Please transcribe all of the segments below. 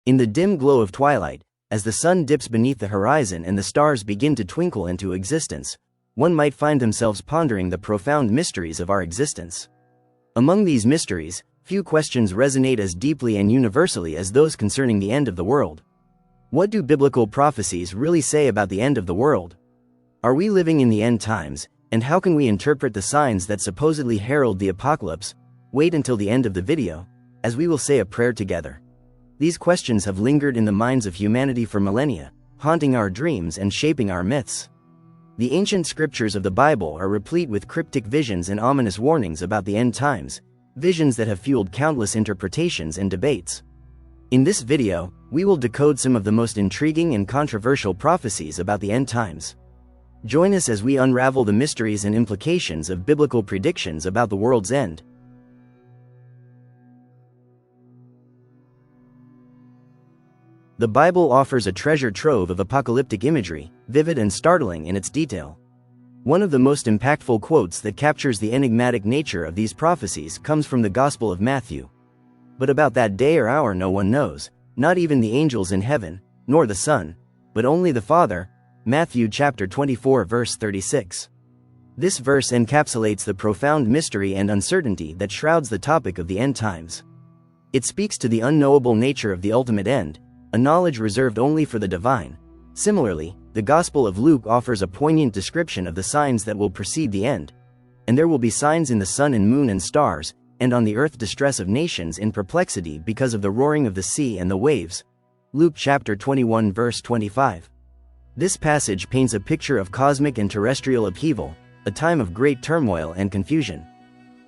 In the dim glow of twilight, as the sun dips beneath the horizon and the stars begin to twinkle into existence, one might find themselves pondering the profound mysteries of our existence. Among these mysteries, few questions resonate as deeply and universally as those concerning the end of the world. What do biblical prophecies really say about the end of the world? Are we living in the end times, and how can we interpret the signs that supposedly herald the apocalypse? Wait until the end of the video, as we will say a prayer together. These questions have lingered in the minds of humanity for millennia, haunting our dreams and shaping our myths. The ancient scriptures of the Bible are replete with cryptic visions and ominous warnings about the end times, visions that have fueled countless interpretations and debates. In this video, we will decode some of the most intriguing and controversial prophecies about the end times. Join us as we unravel the mysteries and implications of biblical predictions about the world's end. The Bible offers a treasure trove of apocalyptic imagery, vivid and startling in its detail. One of the most impactful quotes that captures the enigmatic nature of these prophecies comes from the Gospel of Matthew. But about that day or hour no one knows, not even the angels in heaven, nor the Son, but only the Father. Matthew chapter 24 verse 36. This verse encapsulates the profound mystery and uncertainty that shrouds the topic of the end times. It speaks to the unknowable nature of the ultimate end, a knowledge reserved only for the divine. Similarly, the Gospel of Luke offers a poignant description of the signs that will precede the end. And there will be signs in the sun and moon and stars, and on the earth distress of nations in perplexity because of the roaring of the sea and the waves. Luke chapter 21 verse 25. This passage paints a picture of cosmic and terrestrial upheaval, a time of great turmoil and confusion.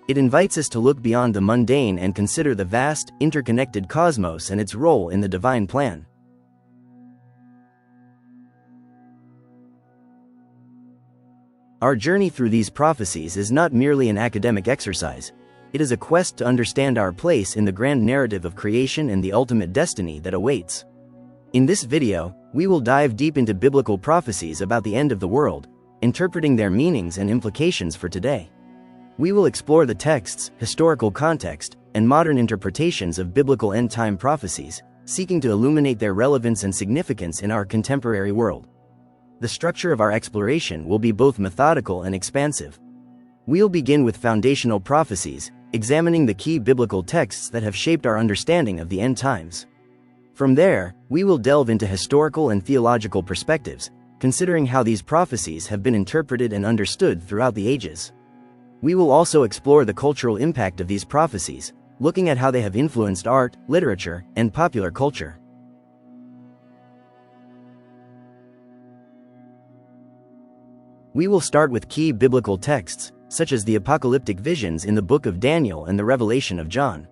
It invites us to look beyond the mundane and consider the vast, interconnected cosmos and its role in the divine plan. Our journey through these prophecies is not merely an academic exercise. It is a quest to understand our place in the grand narrative of creation and the ultimate destiny that awaits. In this video, we will dive deep into biblical prophecies about the end of the world, interpreting their meanings and implications for today. We will explore the texts, historical context, and modern interpretations of biblical end-time prophecies, seeking to illuminate their relevance and significance in our contemporary world. The structure of our exploration will be both methodical and expansive. We'll begin with foundational prophecies, examining the key biblical texts that have shaped our understanding of the end times. From there, we will delve into historical and theological perspectives, considering how these prophecies have been interpreted and understood throughout the ages. We will also explore the cultural impact of these prophecies, looking at how they have influenced art, literature, and popular culture. We will start with key biblical texts, such as the apocalyptic visions in the book of Daniel and the Revelation of John.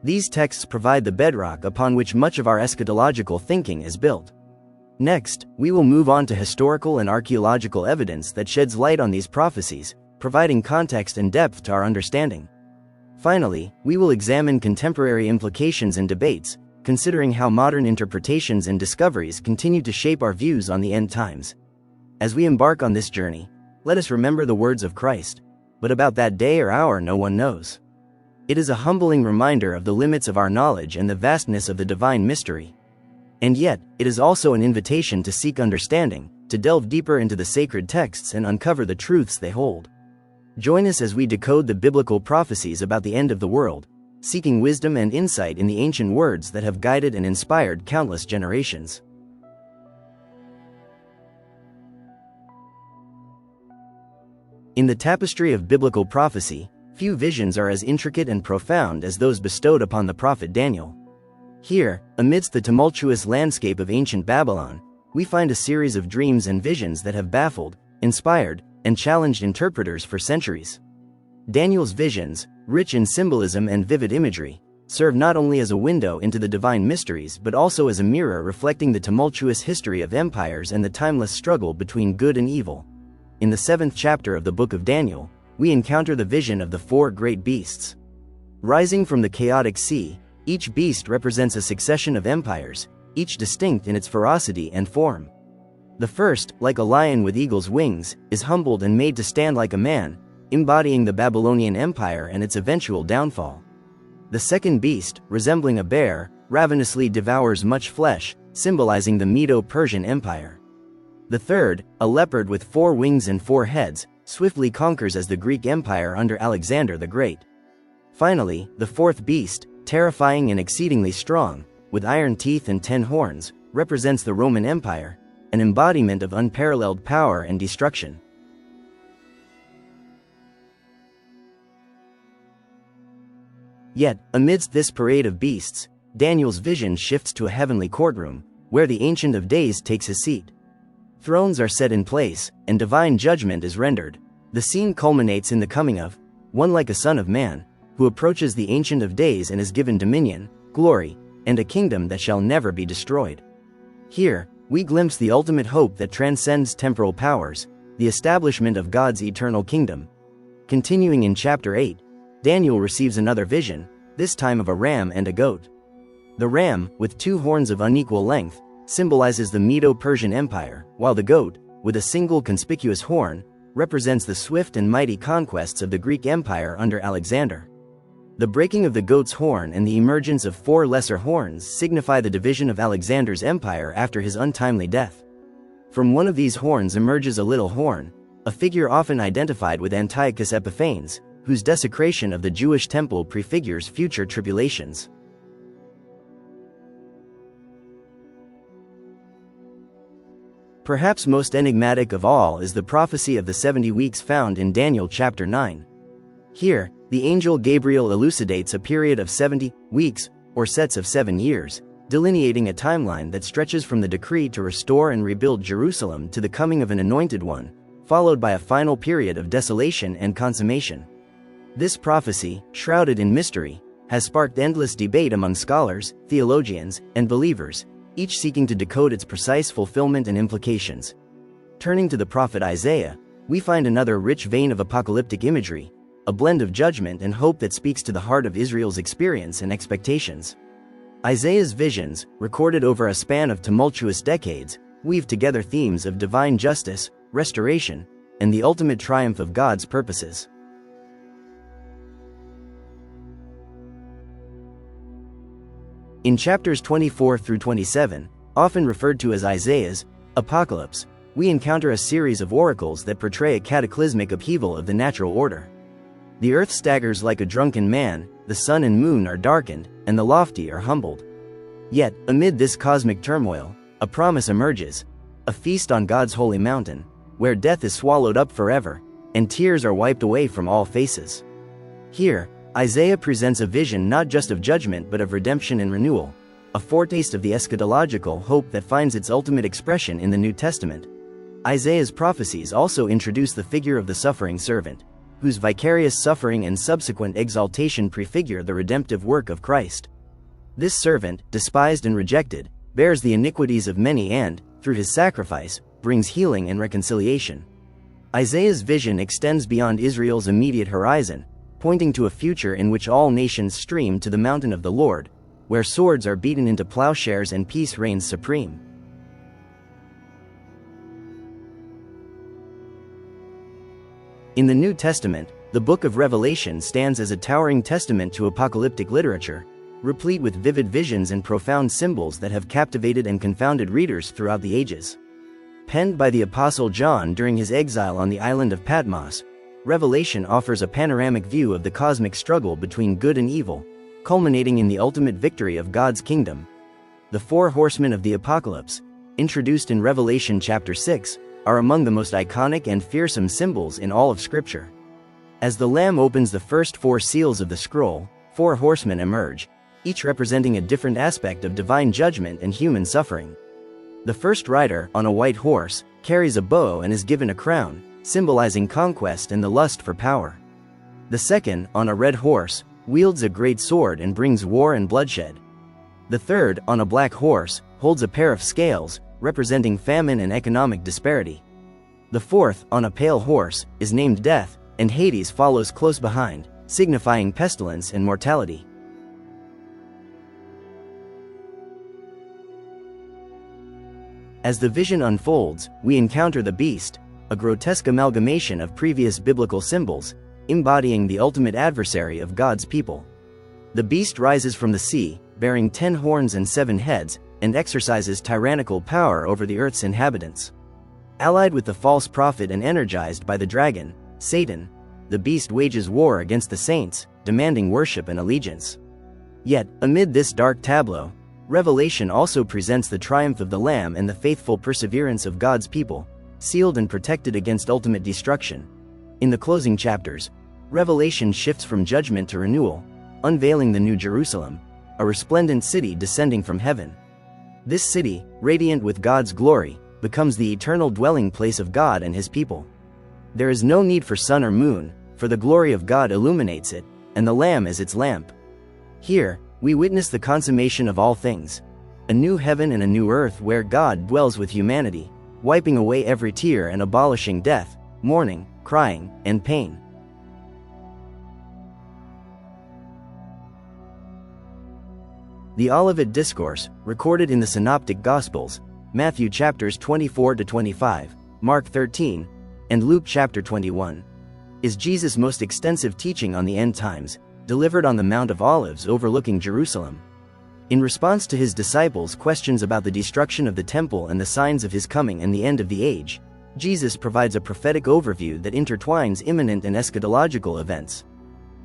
These texts provide the bedrock upon which much of our eschatological thinking is built. Next, we will move on to historical and archaeological evidence that sheds light on these prophecies, providing context and depth to our understanding. Finally, we will examine contemporary implications and debates, considering how modern interpretations and discoveries continue to shape our views on the end times. As we embark on this journey, let us remember the words of Christ, "But about that day or hour no one knows." It is a humbling reminder of the limits of our knowledge and the vastness of the divine mystery. And yet, it is also an invitation to seek understanding, to delve deeper into the sacred texts and uncover the truths they hold. Join us as we decode the biblical prophecies about the end of the world, seeking wisdom and insight in the ancient words that have guided and inspired countless generations. In the tapestry of biblical prophecy, few visions are as intricate and profound as those bestowed upon the prophet Daniel. Here, amidst the tumultuous landscape of ancient Babylon, we find a series of dreams and visions that have baffled, inspired, and challenged interpreters for centuries. Daniel's visions, rich in symbolism and vivid imagery, serve not only as a window into the divine mysteries but also as a mirror reflecting the tumultuous history of empires and the timeless struggle between good and evil. In the 7th chapter of the book of Daniel, we encounter the vision of the 4 great beasts. Rising from the chaotic sea, each beast represents a succession of empires, each distinct in its ferocity and form. The first, like a lion with eagle's wings, is humbled and made to stand like a man, embodying the Babylonian Empire and its eventual downfall. The second beast, resembling a bear, ravenously devours much flesh, symbolizing the Medo-Persian Empire. The third, a leopard with 4 wings and 4 heads, swiftly conquers as the Greek Empire under Alexander the Great. Finally, the fourth beast, terrifying and exceedingly strong, with iron teeth and 10 horns, represents the Roman Empire, an embodiment of unparalleled power and destruction. Yet, amidst this parade of beasts, Daniel's vision shifts to a heavenly courtroom, where the Ancient of Days takes his seat. Thrones are set in place, and divine judgment is rendered. The scene culminates in the coming of one like a Son of Man, who approaches the Ancient of Days and is given dominion, glory, and a kingdom that shall never be destroyed. Here, we glimpse the ultimate hope that transcends temporal powers, the establishment of God's eternal kingdom. Continuing in chapter 8, Daniel receives another vision, this time of a ram and a goat. The ram, with 2 horns of unequal length, symbolizes the Medo-Persian Empire, while the goat, with a single conspicuous horn, represents the swift and mighty conquests of the Greek Empire under Alexander. The breaking of the goat's horn and the emergence of 4 lesser horns signify the division of Alexander's empire after his untimely death. From one of these horns emerges a little horn, a figure often identified with Antiochus Epiphanes, whose desecration of the Jewish temple prefigures future tribulations. Perhaps most enigmatic of all is the prophecy of the 70 weeks found in Daniel chapter 9. Here, the angel Gabriel elucidates a period of 70 weeks, or sets of 7 years, delineating a timeline that stretches from the decree to restore and rebuild Jerusalem to the coming of an anointed one, followed by a final period of desolation and consummation. This prophecy, shrouded in mystery, has sparked endless debate among scholars, theologians, and believers, each seeking to decode its precise fulfillment and implications. Turning to the prophet Isaiah, we find another rich vein of apocalyptic imagery, a blend of judgment and hope that speaks to the heart of Israel's experience and expectations. Isaiah's visions, recorded over a span of tumultuous decades, weave together themes of divine justice, restoration, and the ultimate triumph of God's purposes. In chapters 24 through 27, often referred to as Isaiah's Apocalypse, we encounter a series of oracles that portray a cataclysmic upheaval of the natural order. The earth staggers like a drunken man, the sun and moon are darkened, and the lofty are humbled. Yet, amid this cosmic turmoil, a promise emerges, a feast on God's holy mountain, where death is swallowed up forever, and tears are wiped away from all faces. Here, Isaiah presents a vision not just of judgment but of redemption and renewal, a foretaste of the eschatological hope that finds its ultimate expression in the New Testament. Isaiah's prophecies also introduce the figure of the suffering servant, whose vicarious suffering and subsequent exaltation prefigure the redemptive work of Christ. This servant, despised and rejected, bears the iniquities of many and, through his sacrifice, brings healing and reconciliation. Isaiah's vision extends beyond Israel's immediate horizon, pointing to a future in which all nations stream to the mountain of the Lord, where swords are beaten into plowshares and peace reigns supreme. In the New Testament, the book of Revelation stands as a towering testament to apocalyptic literature, replete with vivid visions and profound symbols that have captivated and confounded readers throughout the ages. Penned by the Apostle John during his exile on the island of Patmos, Revelation offers a panoramic view of the cosmic struggle between good and evil, culminating in the ultimate victory of God's kingdom. The 4 horsemen of the apocalypse, introduced in Revelation chapter 6, are among the most iconic and fearsome symbols in all of Scripture. As the Lamb opens the first 4 seals of the scroll, 4 horsemen emerge, each representing a different aspect of divine judgment and human suffering. The first rider, on a white horse, carries a bow and is given a crown, symbolizing conquest and the lust for power. The second, on a red horse, wields a great sword and brings war and bloodshed. The third, on a black horse, holds a pair of scales, representing famine and economic disparity. The fourth, on a pale horse, is named Death, and Hades follows close behind, signifying pestilence and mortality. As the vision unfolds, we encounter the beast, a grotesque amalgamation of previous biblical symbols, embodying the ultimate adversary of God's people. The beast rises from the sea, bearing 10 horns and 7 heads, and exercises tyrannical power over the earth's inhabitants. Allied with the false prophet and energized by the dragon, Satan, the beast wages war against the saints, demanding worship and allegiance. Yet, amid this dark tableau, Revelation also presents the triumph of the Lamb and the faithful perseverance of God's people, sealed and protected against ultimate destruction. In the closing chapters, Revelation shifts from judgment to renewal, unveiling the New Jerusalem, a resplendent city descending from heaven. This city, radiant with God's glory, becomes the eternal dwelling place of God and His people. There is no need for sun or moon, for the glory of God illuminates it, and the Lamb is its lamp. Here, we witness the consummation of all things, a new heaven and a new earth where God dwells with humanity, wiping away every tear and abolishing death, mourning, crying, and pain. The Olivet Discourse, recorded in the Synoptic Gospels, Matthew chapters 24 to 25, Mark 13, and Luke chapter 21, is Jesus' most extensive teaching on the end times, delivered on the Mount of Olives overlooking Jerusalem. In response to his disciples' questions about the destruction of the temple and the signs of his coming and the end of the age, Jesus provides a prophetic overview that intertwines imminent and eschatological events.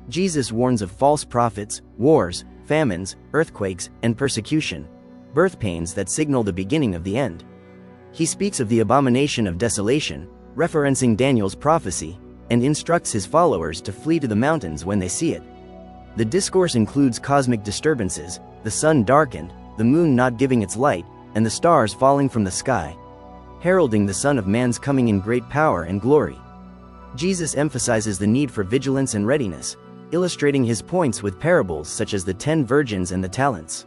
Jesus warns of false prophets, wars, famines, earthquakes, and persecution, birth pains that signal the beginning of the end. He speaks of the abomination of desolation, referencing Daniel's prophecy, and instructs his followers to flee to the mountains when they see it. The discourse includes cosmic disturbances, the sun darkened, the moon not giving its light, and the stars falling from the sky, heralding the Son of Man's coming in great power and glory. Jesus emphasizes the need for vigilance and readiness, illustrating his points with parables such as the 10 virgins and the talents.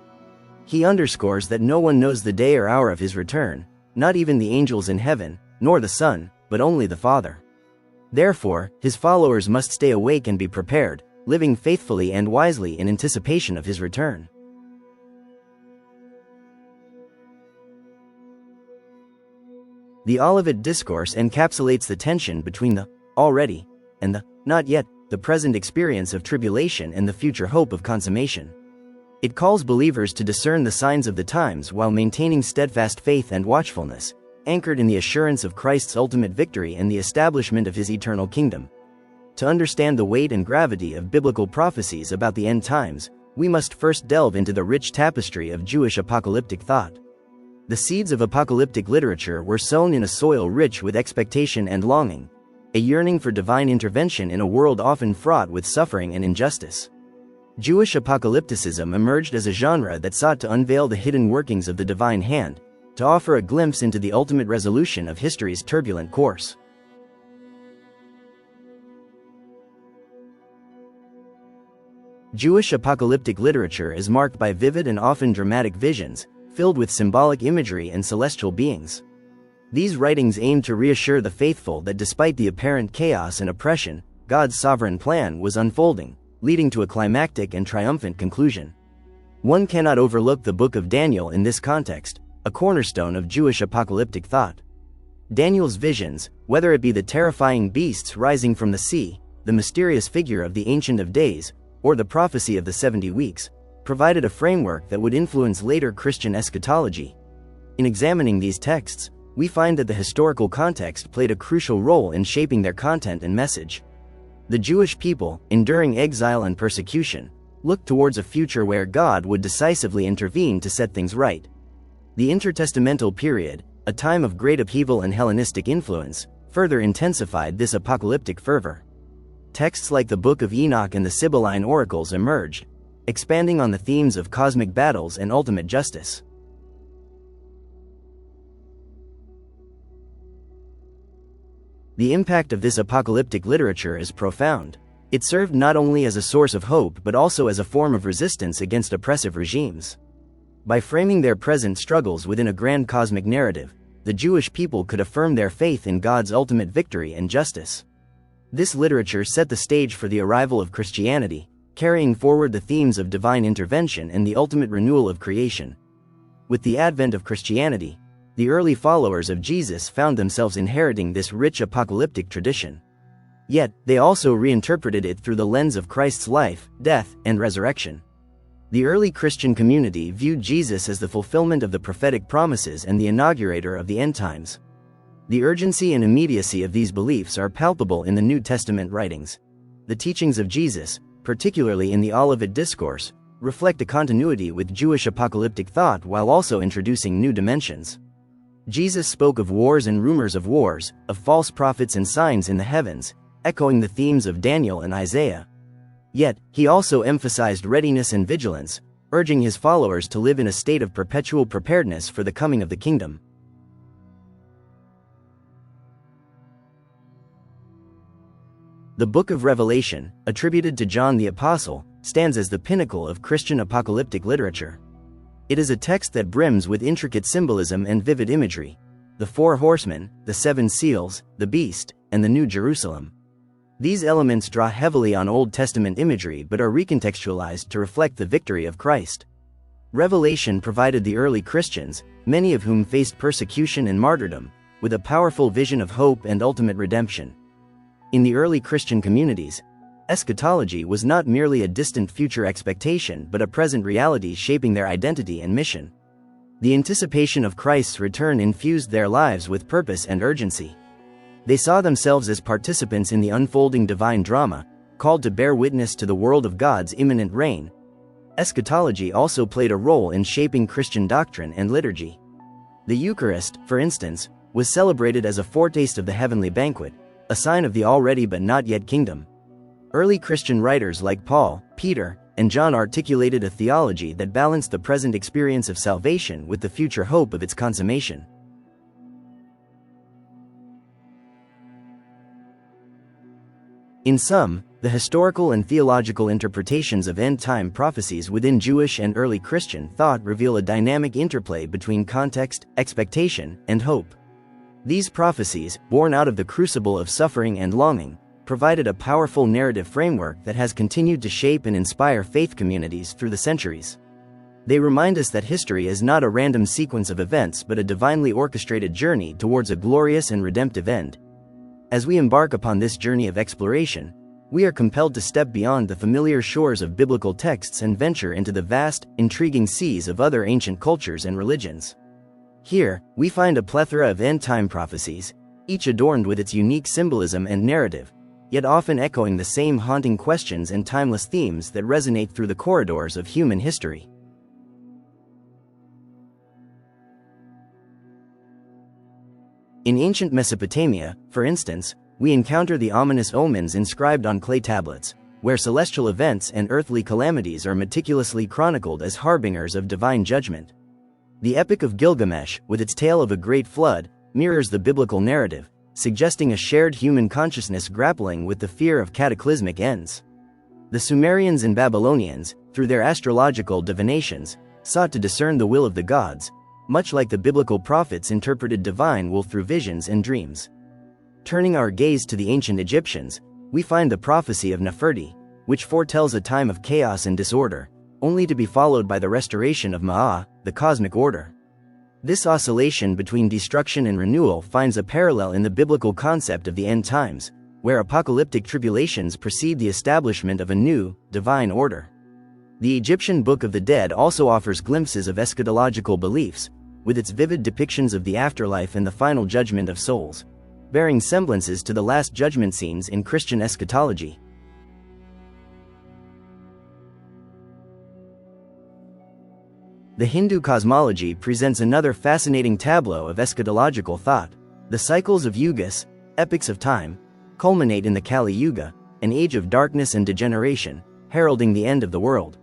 He underscores that no one knows the day or hour of his return, not even the angels in heaven, nor the Son, but only the Father. Therefore, his followers must stay awake and be prepared, living faithfully and wisely in anticipation of his return. The Olivet Discourse encapsulates the tension between the already and the not yet, the present experience of tribulation and the future hope of consummation. It calls believers to discern the signs of the times while maintaining steadfast faith and watchfulness, anchored in the assurance of Christ's ultimate victory and the establishment of his eternal kingdom. To understand the weight and gravity of biblical prophecies about the end times, we must first delve into the rich tapestry of Jewish apocalyptic thought. The seeds of apocalyptic literature were sown in a soil rich with expectation and longing, a yearning for divine intervention in a world often fraught with suffering and injustice. Jewish apocalypticism emerged as a genre that sought to unveil the hidden workings of the divine hand, to offer a glimpse into the ultimate resolution of history's turbulent course. Jewish apocalyptic literature is marked by vivid and often dramatic visions, filled with symbolic imagery and celestial beings. These writings aim to reassure the faithful that despite the apparent chaos and oppression, God's sovereign plan was unfolding, leading to a climactic and triumphant conclusion. One cannot overlook the Book of Daniel in this context, a cornerstone of Jewish apocalyptic thought. Daniel's visions, whether it be the terrifying beasts rising from the sea, the mysterious figure of the Ancient of Days, or the prophecy of the 70 weeks, provided a framework that would influence later Christian eschatology. In examining these texts, we find that the historical context played a crucial role in shaping their content and message. The Jewish people, enduring exile and persecution, looked towards a future where God would decisively intervene to set things right. The intertestamental period, a time of great upheaval and Hellenistic influence, further intensified this apocalyptic fervor. Texts like the Book of Enoch and the Sibylline Oracles emerged, expanding on the themes of cosmic battles and ultimate justice. The impact of this apocalyptic literature is profound. It served not only as a source of hope but also as a form of resistance against oppressive regimes. By framing their present struggles within a grand cosmic narrative, the Jewish people could affirm their faith in God's ultimate victory and justice. This literature set the stage for the arrival of Christianity, carrying forward the themes of divine intervention and the ultimate renewal of creation. With the advent of Christianity, the early followers of Jesus found themselves inheriting this rich apocalyptic tradition. Yet, they also reinterpreted it through the lens of Christ's life, death, and resurrection. The early Christian community viewed Jesus as the fulfillment of the prophetic promises and the inaugurator of the end times. The urgency and immediacy of these beliefs are palpable in the New Testament writings. The teachings of Jesus, particularly in the Olivet Discourse, reflect a continuity with Jewish apocalyptic thought while also introducing new dimensions. Jesus spoke of wars and rumors of wars, of false prophets and signs in the heavens, echoing the themes of Daniel and Isaiah. Yet, he also emphasized readiness and vigilance, urging his followers to live in a state of perpetual preparedness for the coming of the kingdom. The Book of Revelation, attributed to John the Apostle, stands as the pinnacle of Christian apocalyptic literature. It is a text that brims with intricate symbolism and vivid imagery: the four horsemen, the seven seals, the beast, and the New Jerusalem. These elements draw heavily on Old Testament imagery but are recontextualized to reflect the victory of Christ. Revelation provided the early Christians, many of whom faced persecution and martyrdom, with a powerful vision of hope and ultimate redemption. In the early Christian communities, eschatology was not merely a distant future expectation but a present reality shaping their identity and mission. The anticipation of Christ's return infused their lives with purpose and urgency. They saw themselves as participants in the unfolding divine drama, called to bear witness to the world of God's imminent reign. Eschatology also played a role in shaping Christian doctrine and liturgy. The Eucharist, for instance, was celebrated as a foretaste of the heavenly banquet, a sign of the already but not yet kingdom. Early Christian writers like Paul, Peter, and John articulated a theology that balanced the present experience of salvation with the future hope of its consummation. In sum, the historical and theological interpretations of end-time prophecies within Jewish and early Christian thought reveal a dynamic interplay between context, expectation, and hope. These prophecies, born out of the crucible of suffering and longing, provided a powerful narrative framework that has continued to shape and inspire faith communities through the centuries. They remind us that history is not a random sequence of events but a divinely orchestrated journey towards a glorious and redemptive end. As we embark upon this journey of exploration, we are compelled to step beyond the familiar shores of biblical texts and venture into the vast, intriguing seas of other ancient cultures and religions. Here, we find a plethora of end-time prophecies, each adorned with its unique symbolism and narrative, yet often echoing the same haunting questions and timeless themes that resonate through the corridors of human history. In ancient Mesopotamia, for instance, we encounter the ominous omens inscribed on clay tablets, where celestial events and earthly calamities are meticulously chronicled as harbingers of divine judgment. The Epic of Gilgamesh, with its tale of a great flood, mirrors the biblical narrative, suggesting a shared human consciousness grappling with the fear of cataclysmic ends. The Sumerians and Babylonians, through their astrological divinations, sought to discern the will of the gods, much like the biblical prophets interpreted divine will through visions and dreams. Turning our gaze to the ancient Egyptians, we find the prophecy of Neferti, which foretells a time of chaos and disorder, only to be followed by the restoration of Ma'at, the cosmic order. This oscillation between destruction and renewal finds a parallel in the biblical concept of the end times, where apocalyptic tribulations precede the establishment of a new, divine order. The Egyptian Book of the Dead also offers glimpses of eschatological beliefs, with its vivid depictions of the afterlife and the final judgment of souls, bearing semblances to the Last Judgment scenes in Christian eschatology. The Hindu cosmology presents another fascinating tableau of eschatological thought. The cycles of yugas, epochs of time, culminate in the Kali Yuga, an age of darkness and degeneration, heralding the end of the world.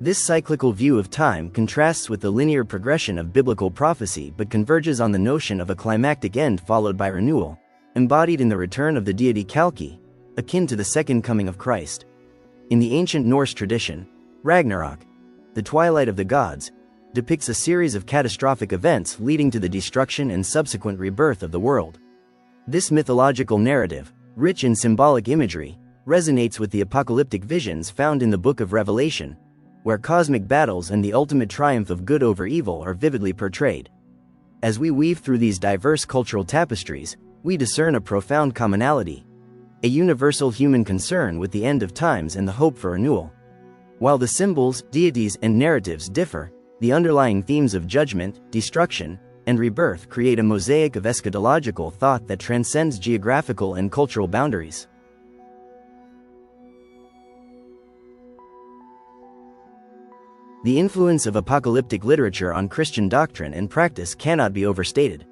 This cyclical view of time contrasts with the linear progression of biblical prophecy but converges on the notion of a climactic end followed by renewal, embodied in the return of the deity Kalki, akin to the second coming of Christ. In the ancient Norse tradition, Ragnarok, the twilight of the gods, depicts a series of catastrophic events leading to the destruction and subsequent rebirth of the world. This mythological narrative, rich in symbolic imagery, resonates with the apocalyptic visions found in the Book of Revelation, where cosmic battles and the ultimate triumph of good over evil are vividly portrayed. As we weave through these diverse cultural tapestries, we discern a profound commonality, a universal human concern with the end of times and the hope for renewal. While the symbols, deities, and narratives differ, the underlying themes of judgment, destruction, and rebirth create a mosaic of eschatological thought that transcends geographical and cultural boundaries. The influence of apocalyptic literature on Christian doctrine and practice cannot be overstated.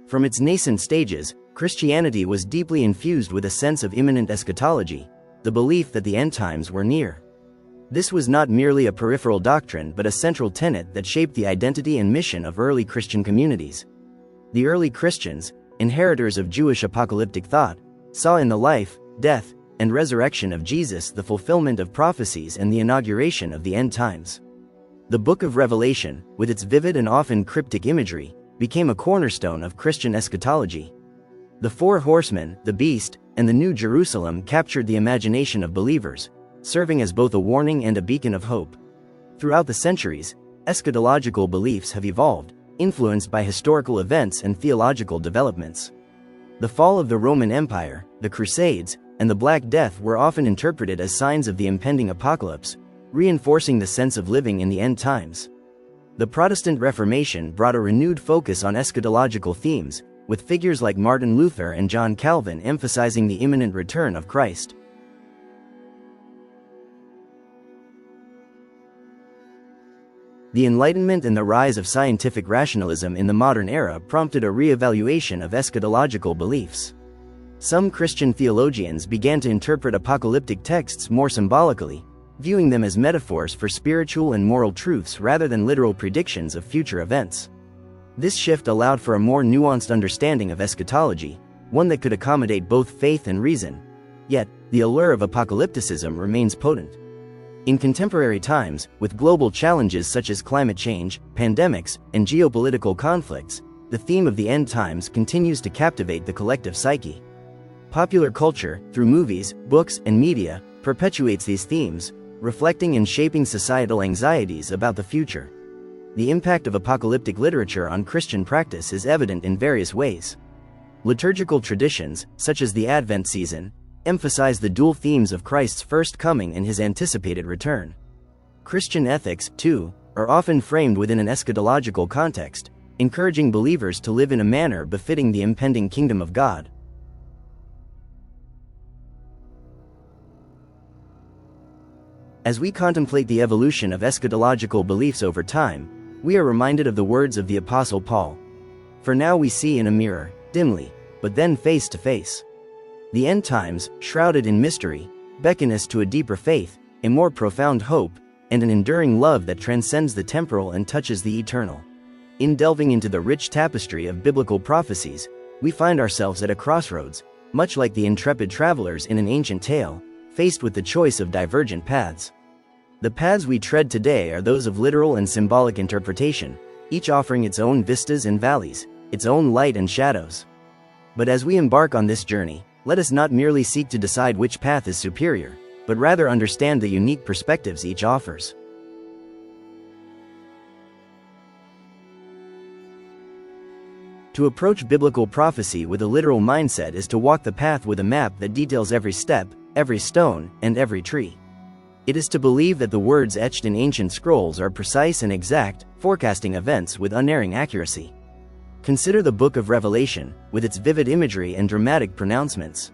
From its nascent stages, Christianity was deeply infused with a sense of imminent eschatology, the belief that the end times were near. This was not merely a peripheral doctrine but a central tenet that shaped the identity and mission of early Christian communities. The early Christians, inheritors of Jewish apocalyptic thought, saw in the life, death, and resurrection of Jesus the fulfillment of prophecies and the inauguration of the end times. The Book of Revelation, with its vivid and often cryptic imagery, became a cornerstone of Christian eschatology. The four horsemen, the beast, and the New Jerusalem captured the imagination of believers, serving as both a warning and a beacon of hope. Throughout the centuries, eschatological beliefs have evolved, influenced by historical events and theological developments. The fall of the Roman Empire, the Crusades, and the Black Death were often interpreted as signs of the impending apocalypse, reinforcing the sense of living in the end times. The Protestant Reformation brought a renewed focus on eschatological themes, with figures like Martin Luther and John Calvin emphasizing the imminent return of Christ. The Enlightenment and the rise of scientific rationalism in the modern era prompted a re-evaluation of eschatological beliefs. Some Christian theologians began to interpret apocalyptic texts more symbolically, viewing them as metaphors for spiritual and moral truths rather than literal predictions of future events. This shift allowed for a more nuanced understanding of eschatology, one that could accommodate both faith and reason. Yet, the allure of apocalypticism remains potent. In contemporary times, with global challenges such as climate change, pandemics, and geopolitical conflicts, the theme of the end times continues to captivate the collective psyche. Popular culture, through movies, books, and media, perpetuates these themes, reflecting and shaping societal anxieties about the future. The impact of apocalyptic literature on Christian practice is evident in various ways. Liturgical traditions, such as the Advent season, emphasize the dual themes of Christ's first coming and his anticipated return. Christian ethics, too, are often framed within an eschatological context, encouraging believers to live in a manner befitting the impending kingdom of God. As we contemplate the evolution of eschatological beliefs over time, we are reminded of the words of the Apostle Paul. For now we see in a mirror, dimly, but then face to face. The end times, shrouded in mystery, beckon us to a deeper faith, a more profound hope, and an enduring love that transcends the temporal and touches the eternal. In delving into the rich tapestry of biblical prophecies, we find ourselves at a crossroads, much like the intrepid travelers in an ancient tale, faced with the choice of divergent paths. The paths we tread today are those of literal and symbolic interpretation, each offering its own vistas and valleys, its own light and shadows. But as we embark on this journey, let us not merely seek to decide which path is superior, but rather understand the unique perspectives each offers. To approach biblical prophecy with a literal mindset is to walk the path with a map that details every step, every stone, and every tree. It is to believe that the words etched in ancient scrolls are precise and exact, forecasting events with unerring accuracy. Consider the Book of Revelation, with its vivid imagery and dramatic pronouncements.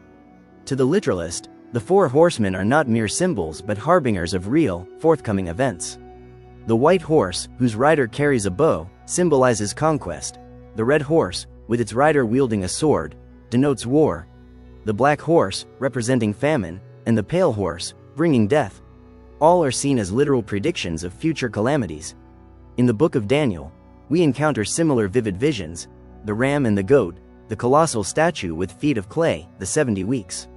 To the literalist, the four horsemen are not mere symbols but harbingers of real, forthcoming events. The white horse, whose rider carries a bow, symbolizes conquest. The red horse, with its rider wielding a sword, denotes war. The black horse, representing famine, and the pale horse, bringing death. All are seen as literal predictions of future calamities. In the book of Daniel, we encounter similar vivid visions: the ram and the goat, the colossal statue with feet of clay, the 70 weeks.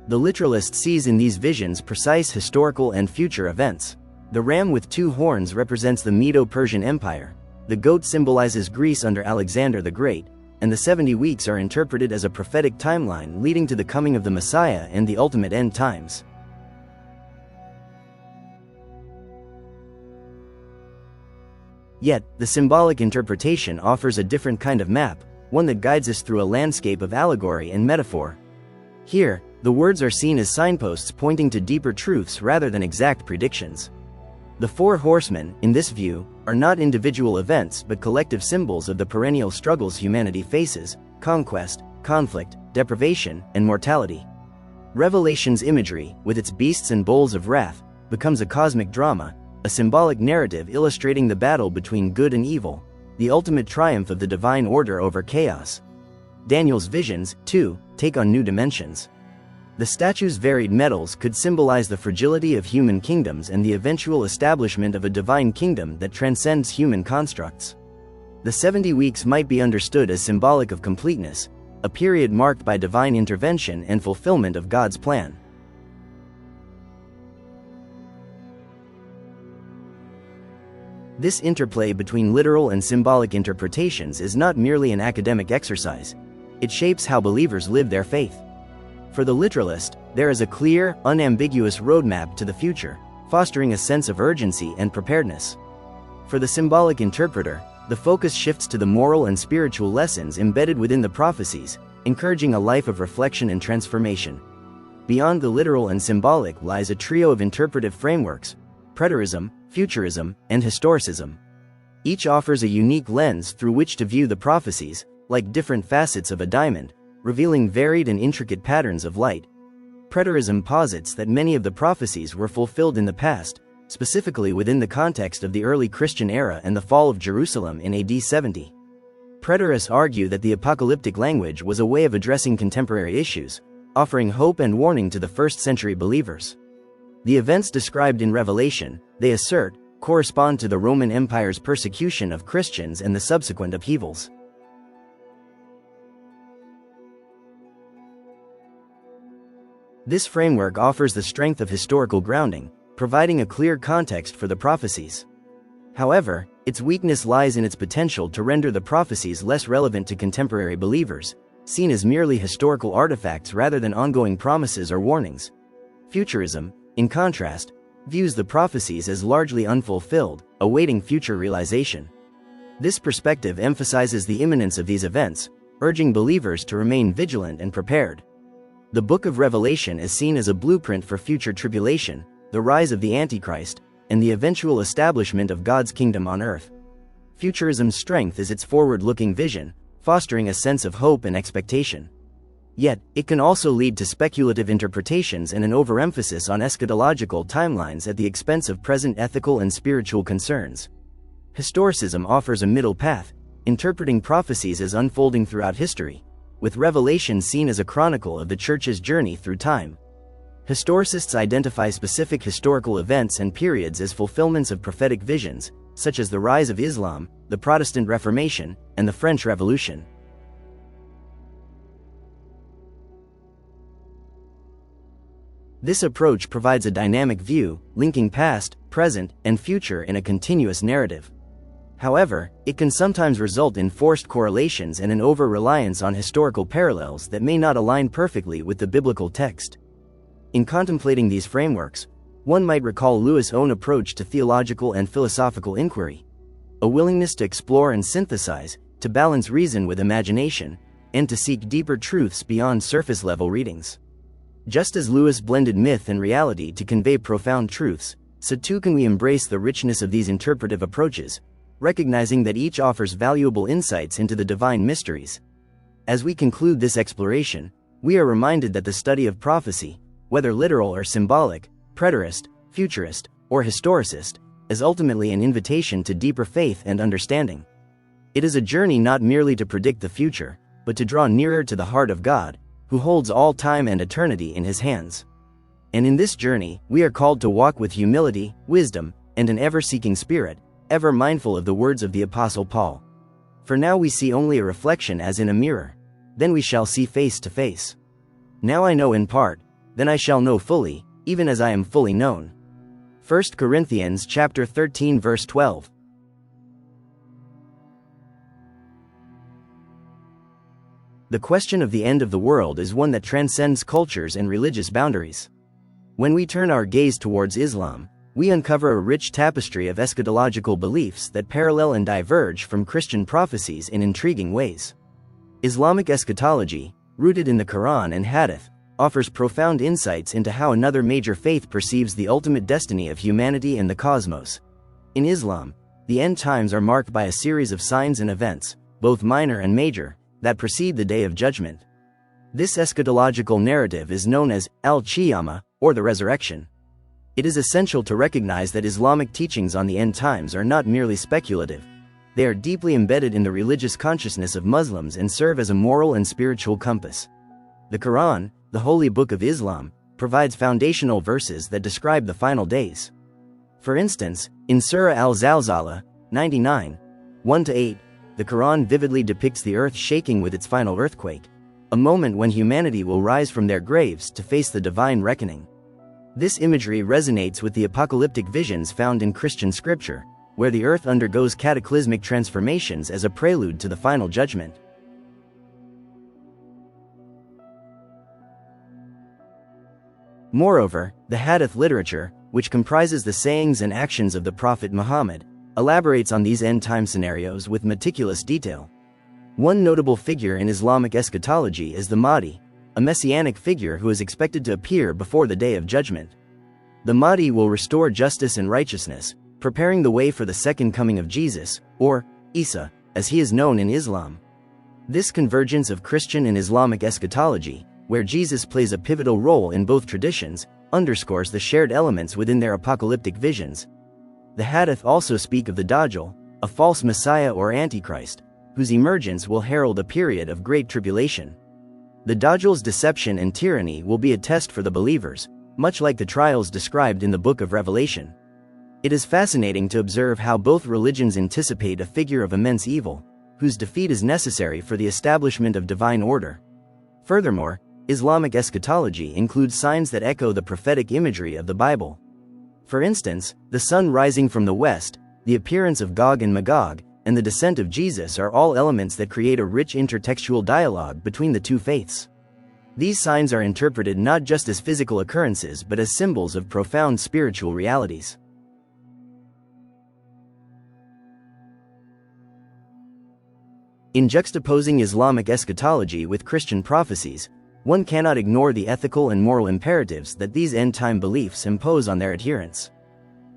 The literalist sees in these visions precise historical and future events. The ram with 2 horns represents the Medo-Persian Empire, the goat symbolizes Greece under Alexander the Great, and the 70 weeks are interpreted as a prophetic timeline leading to the coming of the Messiah and the ultimate end times. Yet, the symbolic interpretation offers a different kind of map, one that guides us through a landscape of allegory and metaphor. Here, the words are seen as signposts pointing to deeper truths rather than exact predictions. The four horsemen, in this view, are not individual events but collective symbols of the perennial struggles humanity faces: conquest, conflict, deprivation, and mortality. Revelation's imagery, with its beasts and bowls of wrath, becomes a cosmic drama, a symbolic narrative illustrating the battle between good and evil, the ultimate triumph of the divine order over chaos. Daniel's visions, too, take on new dimensions. The statue's varied metals could symbolize the fragility of human kingdoms and the eventual establishment of a divine kingdom that transcends human constructs. The 70 weeks might be understood as symbolic of completeness, a period marked by divine intervention and fulfillment of God's plan. This interplay between literal and symbolic interpretations is not merely an academic exercise. It shapes how believers live their faith. For the literalist, there is a clear, unambiguous roadmap to the future, fostering a sense of urgency and preparedness. For the symbolic interpreter, the focus shifts to the moral and spiritual lessons embedded within the prophecies, encouraging a life of reflection and transformation. Beyond the literal and symbolic lies a trio of interpretive frameworks: preterism, futurism, and historicism. Each offers a unique lens through which to view the prophecies, like different facets of a diamond, revealing varied and intricate patterns of light. Preterism posits that many of the prophecies were fulfilled in the past, specifically within the context of the early Christian era and the fall of Jerusalem in AD 70. Preterists argue that the apocalyptic language was a way of addressing contemporary issues, offering hope and warning to the first-century believers. The events described in Revelation, they assert, correspond to the Roman Empire's persecution of Christians and the subsequent upheavals. This framework offers the strength of historical grounding, providing a clear context for the prophecies. However, its weakness lies in its potential to render the prophecies less relevant to contemporary believers, seen as merely historical artifacts rather than ongoing promises or warnings. Futurism, in contrast, views the prophecies as largely unfulfilled, awaiting future realization. This perspective emphasizes the imminence of these events, urging believers to remain vigilant and prepared. The Book of Revelation is seen as a blueprint for future tribulation, the rise of the Antichrist, and the eventual establishment of God's kingdom on earth. Futurism's strength is its forward-looking vision, fostering a sense of hope and expectation. Yet, it can also lead to speculative interpretations and an overemphasis on eschatological timelines at the expense of present ethical and spiritual concerns. Historicism offers a middle path, interpreting prophecies as unfolding throughout history, with Revelation seen as a chronicle of the Church's journey through time. Historicists identify specific historical events and periods as fulfillments of prophetic visions, such as the rise of Islam, the Protestant Reformation, and the French Revolution. This approach provides a dynamic view, linking past, present, and future in a continuous narrative. However, it can sometimes result in forced correlations and an over-reliance on historical parallels that may not align perfectly with the biblical text. In contemplating these frameworks, one might recall Lewis' own approach to theological and philosophical inquiry: a willingness to explore and synthesize, to balance reason with imagination, and to seek deeper truths beyond surface-level readings. Just as Lewis blended myth and reality to convey profound truths, so too can we embrace the richness of these interpretive approaches, recognizing that each offers valuable insights into the divine mysteries. As we conclude this exploration, we are reminded that the study of prophecy, whether literal or symbolic, preterist, futurist, or historicist, is ultimately an invitation to deeper faith and understanding. It is a journey not merely to predict the future, but to draw nearer to the heart of God, who holds all time and eternity in His hands. And in this journey, we are called to walk with humility, wisdom, and an ever-seeking spirit, ever mindful of the words of the Apostle Paul. For now we see only a reflection as in a mirror, then we shall see face to face. Now I know in part, then I shall know fully, even as I am fully known. 1 Corinthians chapter 13 verse 12. The question of the end of the world is one that transcends cultures and religious boundaries. When we turn our gaze towards Islam, we uncover a rich tapestry of eschatological beliefs that parallel and diverge from Christian prophecies in intriguing ways. Islamic eschatology, rooted in the Quran and Hadith, offers profound insights into how another major faith perceives the ultimate destiny of humanity and the cosmos. In Islam, the end times are marked by a series of signs and events, both minor and major, that precede the Day of Judgment. This eschatological narrative is known as al-Qiyamah, or the resurrection. It is essential to recognize that Islamic teachings on the end times are not merely speculative. They are deeply embedded in the religious consciousness of Muslims and serve as a moral and spiritual compass. The Quran, the holy book of Islam, provides foundational verses that describe the final days. For instance, in Surah Al-Zalzala, 99, 1-8, the Quran vividly depicts the earth shaking with its final earthquake, a moment when humanity will rise from their graves to face the divine reckoning. This imagery resonates with the apocalyptic visions found in Christian scripture, where the earth undergoes cataclysmic transformations as a prelude to the final judgment. Moreover, the Hadith literature, which comprises the sayings and actions of the Prophet Muhammad, elaborates on these end-time scenarios with meticulous detail. One notable figure in Islamic eschatology is the Mahdi, a messianic figure who is expected to appear before the Day of Judgment. The Mahdi will restore justice and righteousness, preparing the way for the second coming of Jesus, or Isa, as he is known in Islam. This convergence of Christian and Islamic eschatology, where Jesus plays a pivotal role in both traditions, underscores the shared elements within their apocalyptic visions. The Hadith also speak of the Dajjal, a false messiah or antichrist, whose emergence will herald a period of great tribulation. The Dajjal's deception and tyranny will be a test for the believers, much like the trials described in the Book of Revelation. It is fascinating to observe how both religions anticipate a figure of immense evil, whose defeat is necessary for the establishment of divine order. Furthermore, Islamic eschatology includes signs that echo the prophetic imagery of the Bible. For instance, the sun rising from the west, the appearance of Gog and Magog, and the descent of Jesus are all elements that create a rich intertextual dialogue between the two faiths. These signs are interpreted not just as physical occurrences but as symbols of profound spiritual realities. In juxtaposing Islamic eschatology with Christian prophecies, one cannot ignore the ethical and moral imperatives that these end-time beliefs impose on their adherents.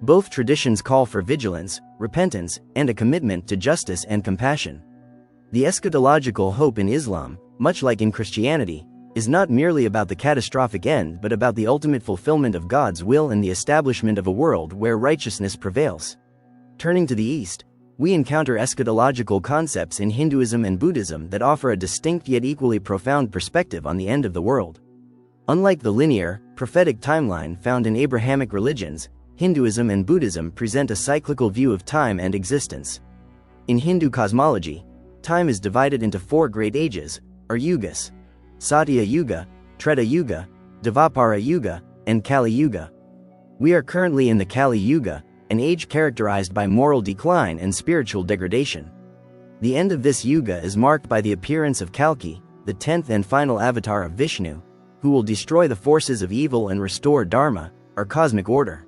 Both traditions call for vigilance, repentance, and a commitment to justice and compassion. The eschatological hope in Islam, much like in Christianity, is not merely about the catastrophic end but about the ultimate fulfillment of God's will and the establishment of a world where righteousness prevails. Turning to the East, we encounter eschatological concepts in Hinduism and Buddhism that offer a distinct yet equally profound perspective on the end of the world. Unlike the linear, prophetic timeline found in Abrahamic religions, Hinduism and Buddhism present a cyclical view of time and existence. In Hindu cosmology, time is divided into four great ages, or yugas: Satya Yuga, Treta Yuga, Dvapara Yuga, and Kali Yuga. We are currently in the Kali Yuga, an age characterized by moral decline and spiritual degradation. The end of this yuga is marked by the appearance of Kalki, the 10th and final avatar of Vishnu, who will destroy the forces of evil and restore Dharma, or cosmic order.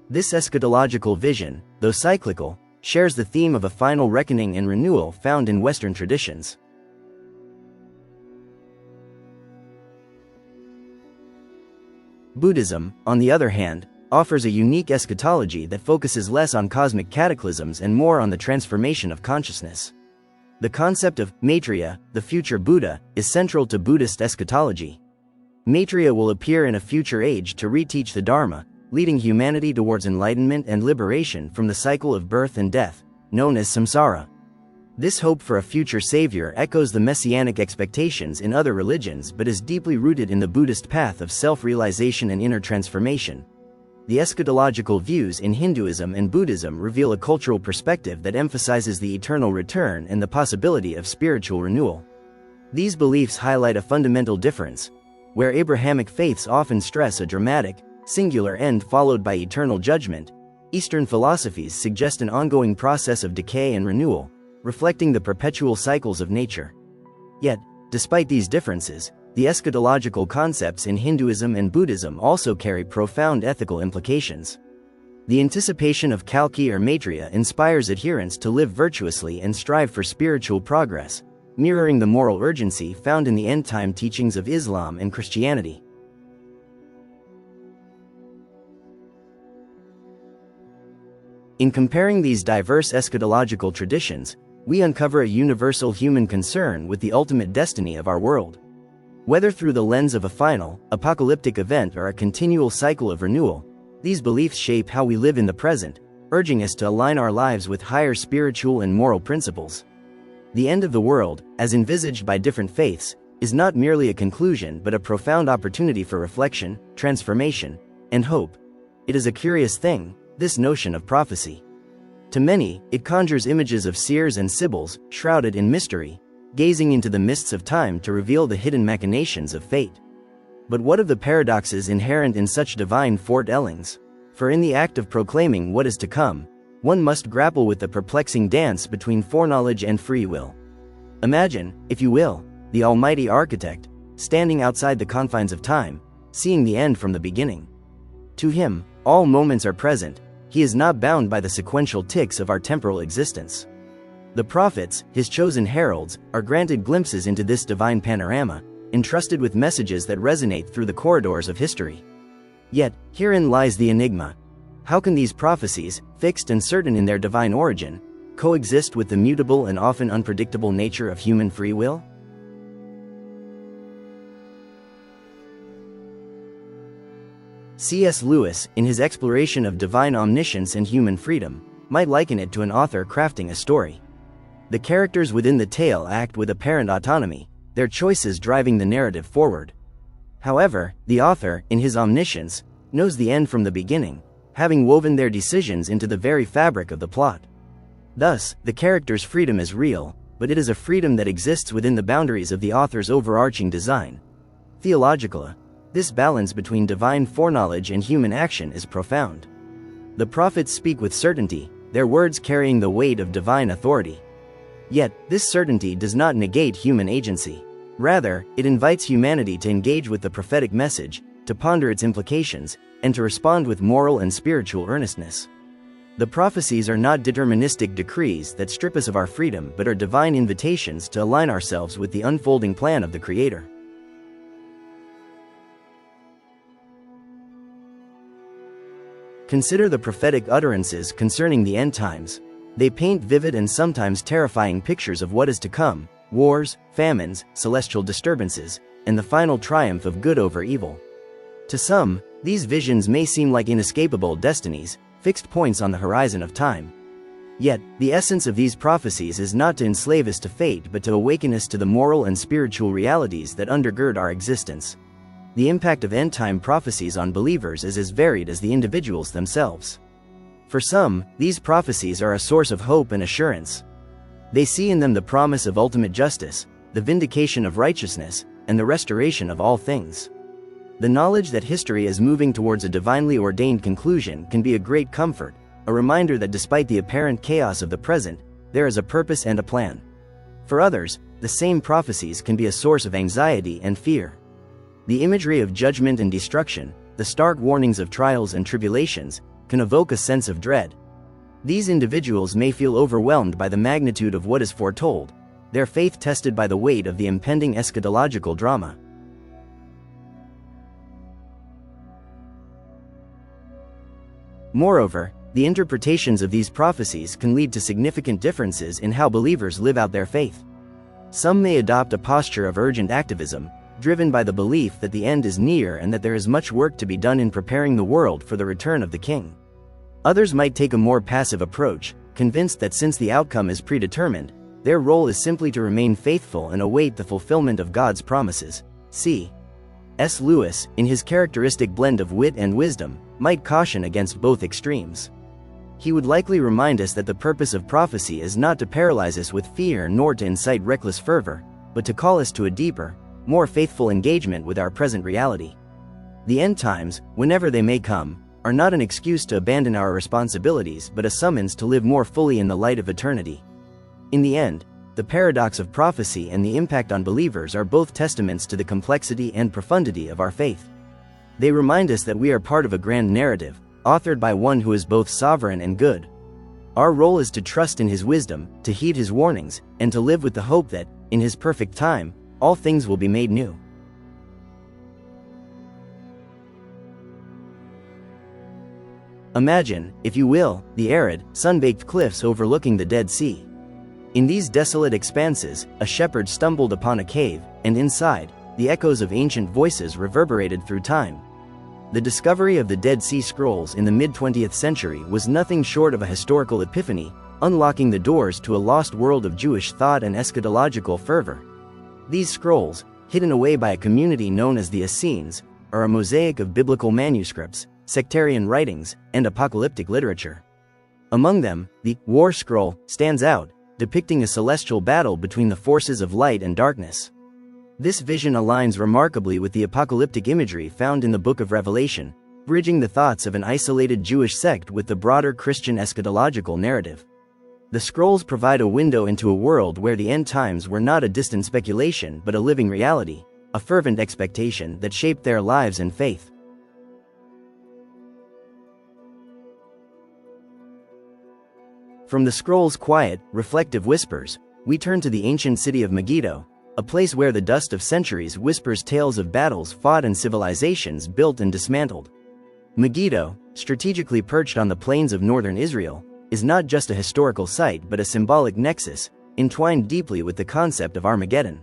This eschatological vision, though cyclical, shares the theme of a final reckoning and renewal found in Western traditions. Buddhism, on the other hand, offers a unique eschatology that focuses less on cosmic cataclysms and more on the transformation of consciousness. The concept of Maitreya, the future Buddha, is central to Buddhist eschatology. Maitreya will appear in a future age to reteach the Dharma, leading humanity towards enlightenment and liberation from the cycle of birth and death, known as samsara. This hope for a future savior echoes the messianic expectations in other religions but is deeply rooted in the Buddhist path of self-realization and inner transformation. The eschatological views in Hinduism and Buddhism reveal a cultural perspective that emphasizes the eternal return and the possibility of spiritual renewal. These beliefs highlight a fundamental difference. Where Abrahamic faiths often stress a dramatic, singular end followed by eternal judgment, Eastern philosophies suggest an ongoing process of decay and renewal, reflecting the perpetual cycles of nature. Yet, despite these differences, the eschatological concepts in Hinduism and Buddhism also carry profound ethical implications. The anticipation of Kalki or Maitreya inspires adherents to live virtuously and strive for spiritual progress, mirroring the moral urgency found in the end-time teachings of Islam and Christianity. In comparing these diverse eschatological traditions, we uncover a universal human concern with the ultimate destiny of our world. Whether through the lens of a final, apocalyptic event or a continual cycle of renewal, these beliefs shape how we live in the present, urging us to align our lives with higher spiritual and moral principles. The end of the world, as envisaged by different faiths, is not merely a conclusion but a profound opportunity for reflection, transformation, and hope. It is a curious thing, this notion of prophecy. To many, it conjures images of seers and sibyls, shrouded in mystery, gazing into the mists of time to reveal the hidden machinations of fate. But what of the paradoxes inherent in such divine foretellings? For in the act of proclaiming what is to come, one must grapple with the perplexing dance between foreknowledge and free will. Imagine, if you will, the almighty architect, standing outside the confines of time, seeing the end from the beginning. To him, all moments are present. He is not bound by the sequential ticks of our temporal existence. The prophets, his chosen heralds, are granted glimpses into this divine panorama, entrusted with messages that resonate through the corridors of history. Yet, herein lies the enigma. How can these prophecies, fixed and certain in their divine origin, coexist with the mutable and often unpredictable nature of human free will? C.S. Lewis, in his exploration of divine omniscience and human freedom, might liken it to an author crafting a story. The characters within the tale act with apparent autonomy, their choices driving the narrative forward. However, the author, in his omniscience, knows the end from the beginning, having woven their decisions into the very fabric of the plot. Thus, the character's freedom is real, but it is a freedom that exists within the boundaries of the author's overarching design. Theologically, this balance between divine foreknowledge and human action is profound. The prophets speak with certainty, their words carrying the weight of divine authority. Yet, this certainty does not negate human agency. Rather, it invites humanity to engage with the prophetic message, to ponder its implications, and to respond with moral and spiritual earnestness. The prophecies are not deterministic decrees that strip us of our freedom but are divine invitations to align ourselves with the unfolding plan of the Creator. Consider the prophetic utterances concerning the end times. They paint vivid and sometimes terrifying pictures of what is to come: wars, famines, celestial disturbances, and the final triumph of good over evil. To some, these visions may seem like inescapable destinies, fixed points on the horizon of time. Yet, the essence of these prophecies is not to enslave us to fate but to awaken us to the moral and spiritual realities that undergird our existence. The impact of end-time prophecies on believers is as varied as the individuals themselves. For some, these prophecies are a source of hope and assurance. They see in them the promise of ultimate justice, the vindication of righteousness, and the restoration of all things. The knowledge that history is moving towards a divinely ordained conclusion can be a great comfort, a reminder that despite the apparent chaos of the present, there is a purpose and a plan. For others, the same prophecies can be a source of anxiety and fear. The imagery of judgment and destruction, the stark warnings of trials and tribulations, can evoke a sense of dread. These individuals may feel overwhelmed by the magnitude of what is foretold, their faith tested by the weight of the impending eschatological drama. Moreover, the interpretations of these prophecies can lead to significant differences in how believers live out their faith. Some may adopt a posture of urgent activism, driven by the belief that the end is near and that there is much work to be done in preparing the world for the return of the King. Others might take a more passive approach, convinced that since the outcome is predetermined, their role is simply to remain faithful and await the fulfillment of God's promises. C.S. Lewis, in his characteristic blend of wit and wisdom, might caution against both extremes. He would likely remind us that the purpose of prophecy is not to paralyze us with fear nor to incite reckless fervor, but to call us to a deeper, more faithful engagement with our present reality. The end times, whenever they may come, are not an excuse to abandon our responsibilities but a summons to live more fully in the light of eternity. In the end, the paradox of prophecy and the impact on believers are both testaments to the complexity and profundity of our faith. They remind us that we are part of a grand narrative, authored by one who is both sovereign and good. Our role is to trust in His wisdom, to heed His warnings, and to live with the hope that, in His perfect time, all things will be made new. Imagine, if you will, the arid, sun-baked cliffs overlooking the Dead Sea. In these desolate expanses, a shepherd stumbled upon a cave, and inside, the echoes of ancient voices reverberated through time. The discovery of the Dead Sea Scrolls in the mid-20th century was nothing short of a historical epiphany, unlocking the doors to a lost world of Jewish thought and eschatological fervor. These scrolls, hidden away by a community known as the Essenes, are a mosaic of biblical manuscripts, sectarian writings, and apocalyptic literature. Among them, the War Scroll stands out, depicting a celestial battle between the forces of light and darkness. This vision aligns remarkably with the apocalyptic imagery found in the Book of Revelation, bridging the thoughts of an isolated Jewish sect with the broader Christian eschatological narrative. The scrolls provide a window into a world where the end times were not a distant speculation but a living reality, a fervent expectation that shaped their lives and faith. From the scrolls' quiet, reflective whispers, we turn to the ancient city of Megiddo, a place where the dust of centuries whispers tales of battles fought and civilizations built and dismantled. Megiddo, strategically perched on the plains of northern Israel, is not just a historical site but a symbolic nexus, entwined deeply with the concept of Armageddon.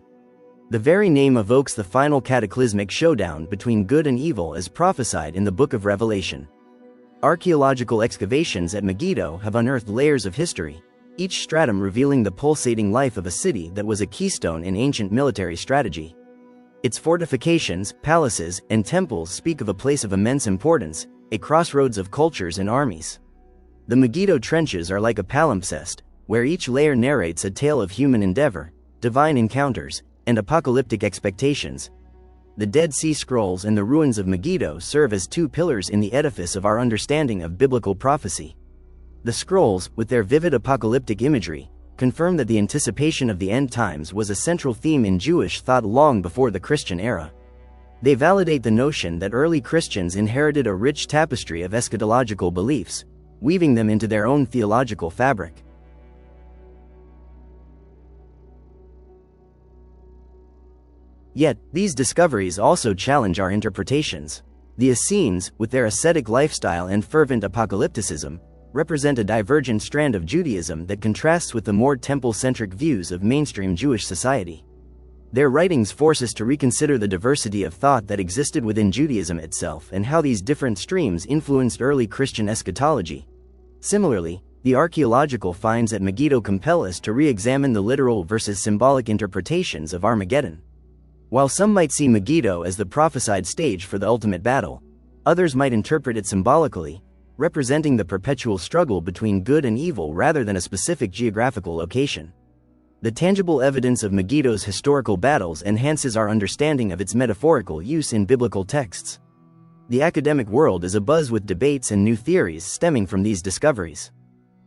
The very name evokes the final cataclysmic showdown between good and evil as prophesied in the Book of Revelation. Archaeological excavations at Megiddo have unearthed layers of history, each stratum revealing the pulsating life of a city that was a keystone in ancient military strategy. Its fortifications, palaces, and temples speak of a place of immense importance, a crossroads of cultures and armies. The Megiddo trenches are like a palimpsest, where each layer narrates a tale of human endeavor, divine encounters, and apocalyptic expectations. The Dead Sea Scrolls and the ruins of Megiddo serve as two pillars in the edifice of our understanding of biblical prophecy. The scrolls, with their vivid apocalyptic imagery, confirm that the anticipation of the end times was a central theme in Jewish thought long before the Christian era. They validate the notion that early Christians inherited a rich tapestry of eschatological beliefs, weaving them into their own theological fabric. Yet, these discoveries also challenge our interpretations. The Essenes, with their ascetic lifestyle and fervent apocalypticism, represent a divergent strand of Judaism that contrasts with the more temple-centric views of mainstream Jewish society. Their writings force us to reconsider the diversity of thought that existed within Judaism itself and how these different streams influenced early Christian eschatology. Similarly, the archaeological finds at Megiddo compel us to re-examine the literal versus symbolic interpretations of Armageddon. While some might see Megiddo as the prophesied stage for the ultimate battle, others might interpret it symbolically, representing the perpetual struggle between good and evil rather than a specific geographical location. The tangible evidence of Megiddo's historical battles enhances our understanding of its metaphorical use in biblical texts. The academic world is abuzz with debates and new theories stemming from these discoveries.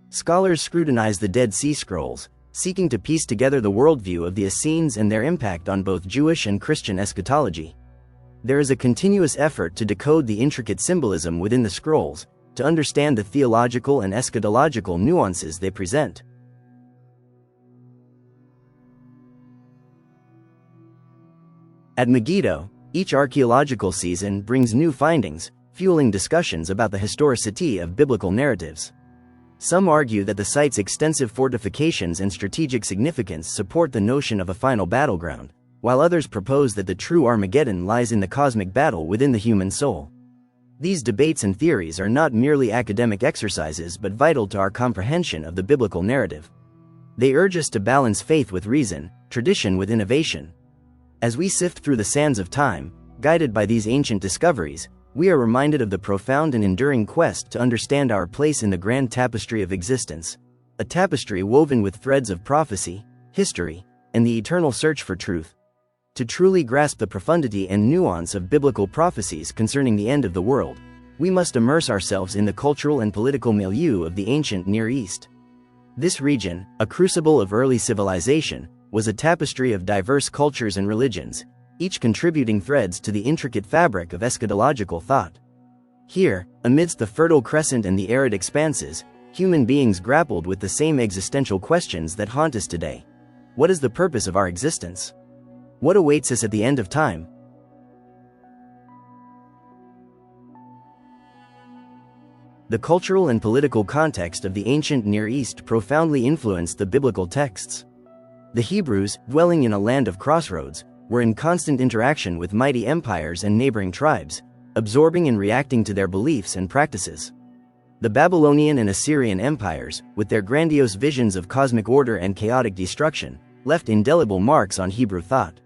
Scholars scrutinize the Dead Sea Scrolls, seeking to piece together the worldview of the Essenes and their impact on both Jewish and Christian eschatology. There is a continuous effort to decode the intricate symbolism within the scrolls, to understand the theological and eschatological nuances they present. At Megiddo, each archaeological season brings new findings, fueling discussions about the historicity of biblical narratives. Some argue that the site's extensive fortifications and strategic significance support the notion of a final battleground, while others propose that the true Armageddon lies in the cosmic battle within the human soul. These debates and theories are not merely academic exercises but vital to our comprehension of the biblical narrative. They urge us to balance faith with reason, tradition with innovation. As we sift through the sands of time, guided by these ancient discoveries, we are reminded of the profound and enduring quest to understand our place in the grand tapestry of existence, a tapestry woven with threads of prophecy, history, and the eternal search for truth. To truly grasp the profundity and nuance of biblical prophecies concerning the end of the world, we must immerse ourselves in the cultural and political milieu of the ancient Near East. This region, a crucible of early civilization, was a tapestry of diverse cultures and religions, each contributing threads to the intricate fabric of eschatological thought. Here, amidst the Fertile Crescent and the arid expanses, human beings grappled with the same existential questions that haunt us today. What is the purpose of our existence? What awaits us at the end of time? The cultural and political context of the ancient Near East profoundly influenced the biblical texts. The Hebrews, dwelling in a land of crossroads, were in constant interaction with mighty empires and neighboring tribes, absorbing and reacting to their beliefs and practices. The Babylonian and Assyrian empires, with their grandiose visions of cosmic order and chaotic destruction, left indelible marks on Hebrew thought.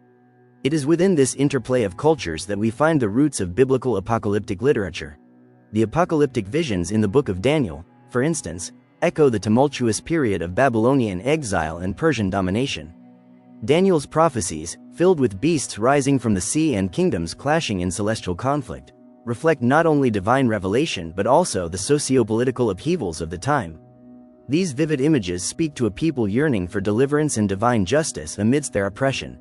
It is within this interplay of cultures that we find the roots of biblical apocalyptic literature. The apocalyptic visions in the book of Daniel, for instance, echo the tumultuous period of Babylonian exile and Persian domination. Daniel's prophecies, filled with beasts rising from the sea and kingdoms clashing in celestial conflict, reflect not only divine revelation but also the socio-political upheavals of the time. These vivid images speak to a people yearning for deliverance and divine justice amidst their oppression.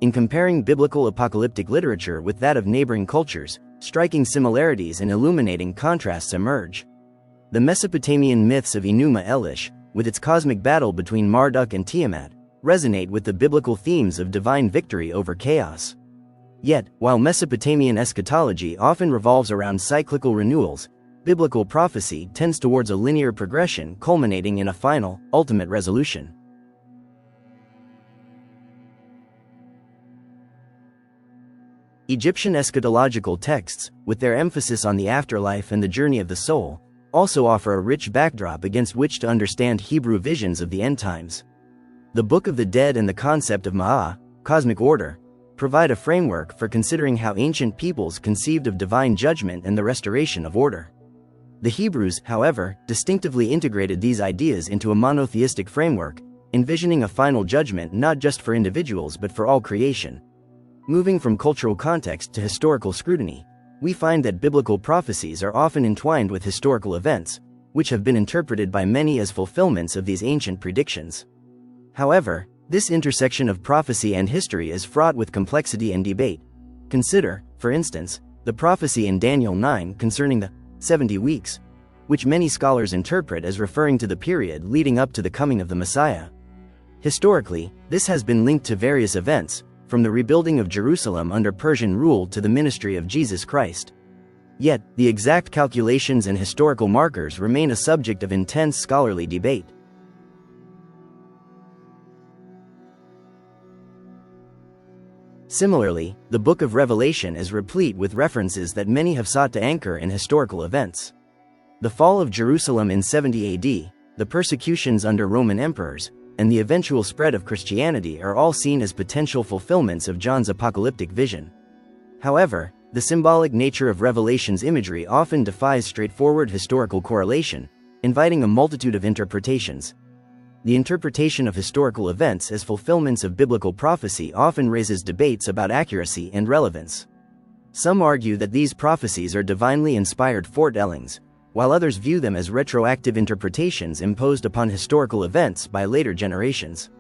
In comparing biblical apocalyptic literature with that of neighboring cultures, striking similarities and illuminating contrasts emerge. The Mesopotamian myths of Enuma Elish, with its cosmic battle between Marduk and Tiamat, resonate with the biblical themes of divine victory over chaos. Yet, while Mesopotamian eschatology often revolves around cyclical renewals, biblical prophecy tends towards a linear progression culminating in a final, ultimate resolution. Egyptian eschatological texts, with their emphasis on the afterlife and the journey of the soul, also offer a rich backdrop against which to understand Hebrew visions of the end times. The Book of the Dead and the concept of Ma'ah, cosmic order, provide a framework for considering how ancient peoples conceived of divine judgment and the restoration of order. The Hebrews, however, distinctively integrated these ideas into a monotheistic framework, envisioning a final judgment not just for individuals but for all creation. Moving from cultural context to historical scrutiny, we find that biblical prophecies are often entwined with historical events, which have been interpreted by many as fulfillments of these ancient predictions. However, this intersection of prophecy and history is fraught with complexity and debate. Consider, for instance, the prophecy in Daniel 9 concerning the 70 weeks, which many scholars interpret as referring to the period leading up to the coming of the Messiah. Historically, this has been linked to various events, from the rebuilding of Jerusalem under Persian rule to the ministry of Jesus Christ. Yet, the exact calculations and historical markers remain a subject of intense scholarly debate. Similarly, the Book of Revelation is replete with references that many have sought to anchor in historical events. The fall of Jerusalem in 70 AD, the persecutions under Roman emperors, and the eventual spread of Christianity are all seen as potential fulfillments of John's apocalyptic vision. However, the symbolic nature of Revelation's imagery often defies straightforward historical correlation, inviting a multitude of interpretations. The interpretation of historical events as fulfillments of biblical prophecy often raises debates about accuracy and relevance. Some argue that these prophecies are divinely inspired foretellings, while others view them as retroactive interpretations imposed upon historical events by later generations.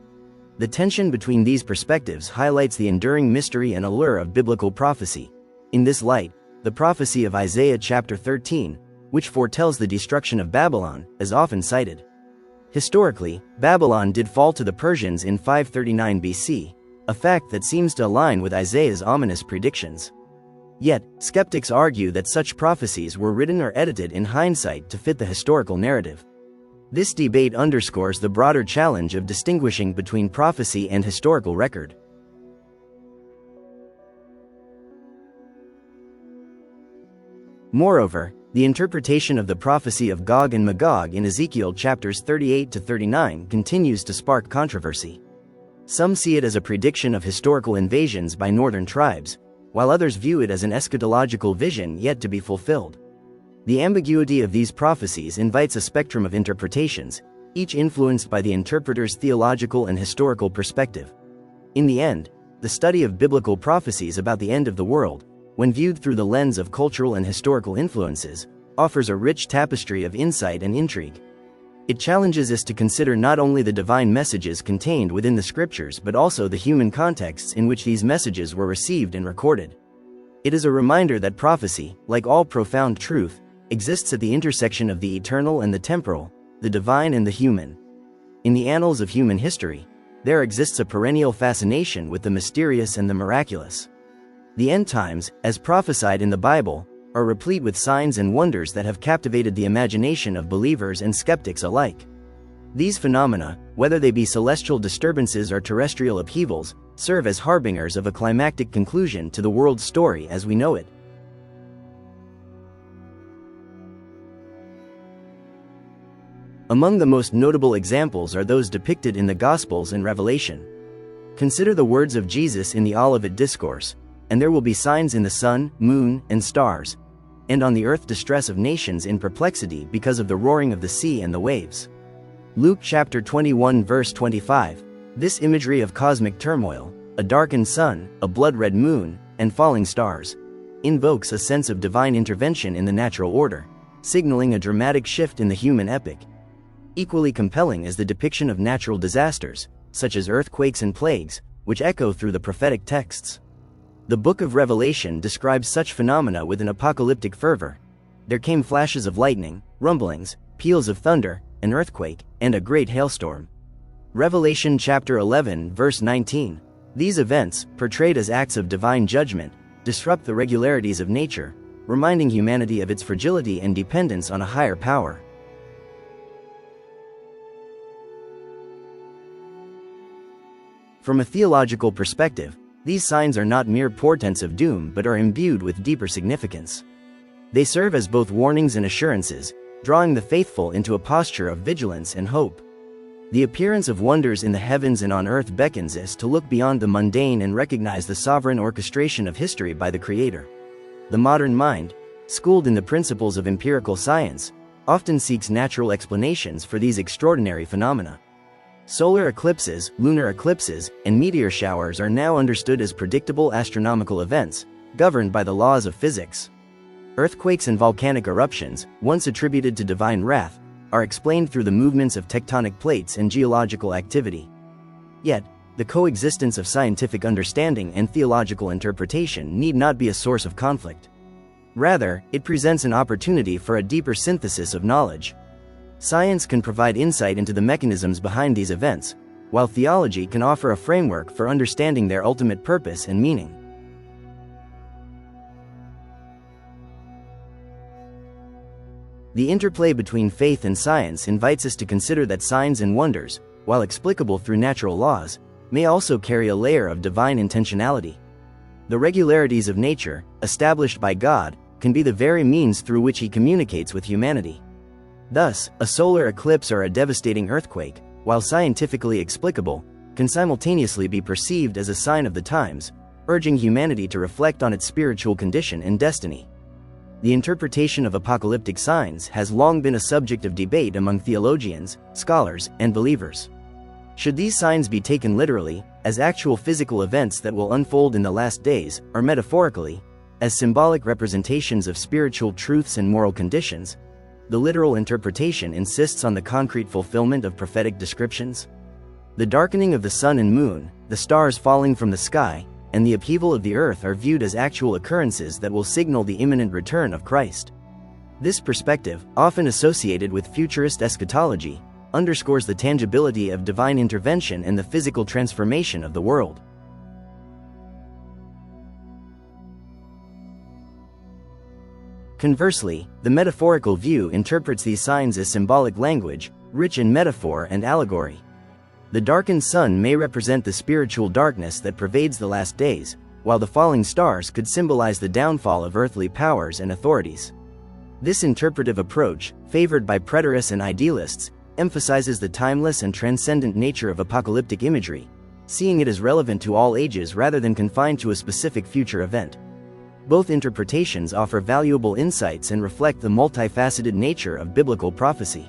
The tension between these perspectives highlights the enduring mystery and allure of biblical prophecy. In this light, the prophecy of Isaiah chapter 13, which foretells the destruction of Babylon, is often cited. Historically, Babylon did fall to the Persians in 539 BC, a fact that seems to align with Isaiah's ominous predictions. Yet, skeptics argue that such prophecies were written or edited in hindsight to fit the historical narrative. This debate underscores the broader challenge of distinguishing between prophecy and historical record. Moreover, the interpretation of the prophecy of Gog and Magog in Ezekiel chapters 38 to 39 continues to spark controversy. Some see it as a prediction of historical invasions by northern tribes, while others view it as an eschatological vision yet to be fulfilled. The ambiguity of these prophecies invites a spectrum of interpretations, each influenced by the interpreter's theological and historical perspective. In the end, the study of biblical prophecies about the end of the world, when viewed through the lens of cultural and historical influences, offers a rich tapestry of insight and intrigue. It challenges us to consider not only the divine messages contained within the scriptures but also the human contexts in which these messages were received and recorded. It is a reminder that prophecy, like all profound truth, exists at the intersection of the eternal and the temporal, the divine and the human. In the annals of human history, there exists a perennial fascination with the mysterious and the miraculous. The end times, as prophesied in the Bible, are replete with signs and wonders that have captivated the imagination of believers and skeptics alike. These phenomena, whether they be celestial disturbances or terrestrial upheavals, serve as harbingers of a climactic conclusion to the world's story as we know it. Among the most notable examples are those depicted in the Gospels and Revelation. Consider the words of Jesus in the Olivet Discourse, "And there will be signs in the sun, moon, and stars, and on the earth distress of nations in perplexity because of the roaring of the sea and the waves." Luke chapter 21 verse 25. This imagery of cosmic turmoil, a darkened sun, a blood-red moon, and falling stars, invokes a sense of divine intervention in the natural order, signaling a dramatic shift in the human epic. Equally compelling is the depiction of natural disasters, such as earthquakes and plagues, which echo through the prophetic texts. The book of Revelation describes such phenomena with an apocalyptic fervor. There came flashes of lightning, rumblings, peals of thunder, an earthquake, and a great hailstorm. Revelation chapter 11 verse 19. These events, portrayed as acts of divine judgment, disrupt the regularities of nature, reminding humanity of its fragility and dependence on a higher power. From a theological perspective, these signs are not mere portents of doom but are imbued with deeper significance. They serve as both warnings and assurances, drawing the faithful into a posture of vigilance and hope. The appearance of wonders in the heavens and on earth beckons us to look beyond the mundane and recognize the sovereign orchestration of history by the Creator. The modern mind, schooled in the principles of empirical science, often seeks natural explanations for these extraordinary phenomena. Solar eclipses, lunar eclipses, and meteor showers are now understood as predictable astronomical events, governed by the laws of physics. Earthquakes and volcanic eruptions, once attributed to divine wrath, are explained through the movements of tectonic plates and geological activity. Yet, the coexistence of scientific understanding and theological interpretation need not be a source of conflict. Rather, it presents an opportunity for a deeper synthesis of knowledge. Science can provide insight into the mechanisms behind these events, while theology can offer a framework for understanding their ultimate purpose and meaning. The interplay between faith and science invites us to consider that signs and wonders, while explicable through natural laws, may also carry a layer of divine intentionality. The regularities of nature, established by God, can be the very means through which He communicates with humanity. Thus, a solar eclipse or a devastating earthquake, while scientifically explicable, can simultaneously be perceived as a sign of the times, urging humanity to reflect on its spiritual condition and destiny. The interpretation of apocalyptic signs has long been a subject of debate among theologians, scholars, and believers. Should these signs be taken literally, as actual physical events that will unfold in the last days, or metaphorically, as symbolic representations of spiritual truths and moral conditions? The literal interpretation insists on the concrete fulfillment of prophetic descriptions. The darkening of the sun and moon, the stars falling from the sky, and the upheaval of the earth are viewed as actual occurrences that will signal the imminent return of Christ. This perspective, often associated with futurist eschatology, underscores the tangibility of divine intervention and the physical transformation of the world. Conversely, the metaphorical view interprets these signs as symbolic language, rich in metaphor and allegory. The darkened sun may represent the spiritual darkness that pervades the last days, while the falling stars could symbolize the downfall of earthly powers and authorities. This interpretive approach, favored by preterists and idealists, emphasizes the timeless and transcendent nature of apocalyptic imagery, seeing it as relevant to all ages rather than confined to a specific future event. Both interpretations offer valuable insights and reflect the multifaceted nature of biblical prophecy.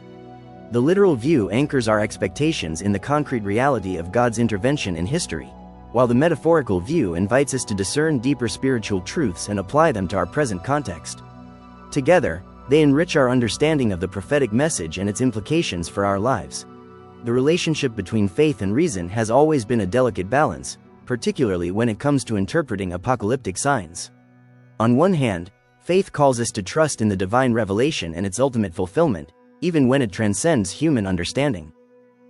The literal view anchors our expectations in the concrete reality of God's intervention in history, while the metaphorical view invites us to discern deeper spiritual truths and apply them to our present context. Together, they enrich our understanding of the prophetic message and its implications for our lives. The relationship between faith and reason has always been a delicate balance, particularly when it comes to interpreting apocalyptic signs. On one hand, faith calls us to trust in the divine revelation and its ultimate fulfillment, even when it transcends human understanding.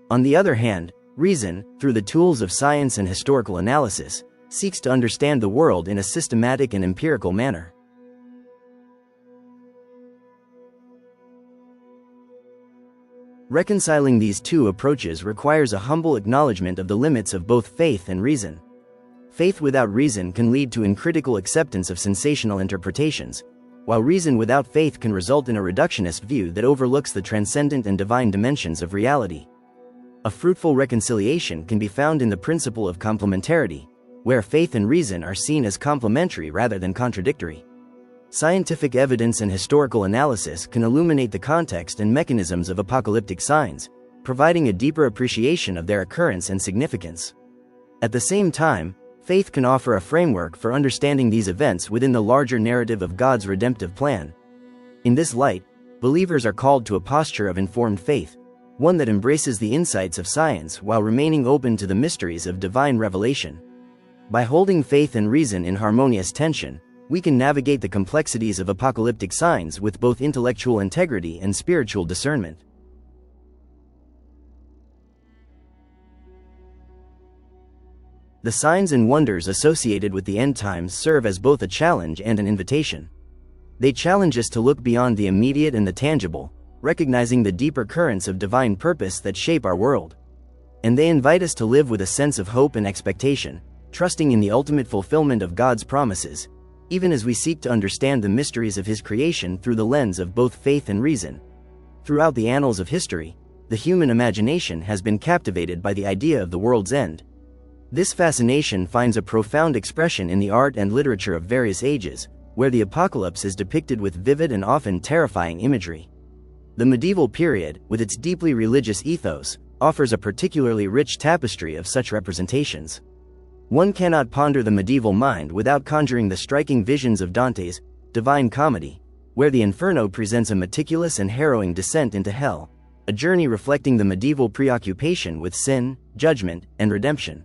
On the other hand, reason, through the tools of science and historical analysis, seeks to understand the world in a systematic and empirical manner. Reconciling these two approaches requires a humble acknowledgement of the limits of both faith and reason. Faith without reason can lead to uncritical acceptance of sensational interpretations, while reason without faith can result in a reductionist view that overlooks the transcendent and divine dimensions of reality. A fruitful reconciliation can be found in the principle of complementarity, where faith and reason are seen as complementary rather than contradictory. Scientific evidence and historical analysis can illuminate the context and mechanisms of apocalyptic signs, providing a deeper appreciation of their occurrence and significance. At the same time, faith can offer a framework for understanding these events within the larger narrative of God's redemptive plan. In this light, believers are called to a posture of informed faith, one that embraces the insights of science while remaining open to the mysteries of divine revelation. By holding faith and reason in harmonious tension, we can navigate the complexities of apocalyptic signs with both intellectual integrity and spiritual discernment. The signs and wonders associated with the end times serve as both a challenge and an invitation. They challenge us to look beyond the immediate and the tangible, recognizing the deeper currents of divine purpose that shape our world. And they invite us to live with a sense of hope and expectation, trusting in the ultimate fulfillment of God's promises, even as we seek to understand the mysteries of His creation through the lens of both faith and reason. Throughout the annals of history, the human imagination has been captivated by the idea of the world's end. This fascination finds a profound expression in the art and literature of various ages, where the apocalypse is depicted with vivid and often terrifying imagery. The medieval period, with its deeply religious ethos, offers a particularly rich tapestry of such representations. One cannot ponder the medieval mind without conjuring the striking visions of Dante's Divine Comedy, where the Inferno presents a meticulous and harrowing descent into hell, a journey reflecting the medieval preoccupation with sin, judgment, and redemption.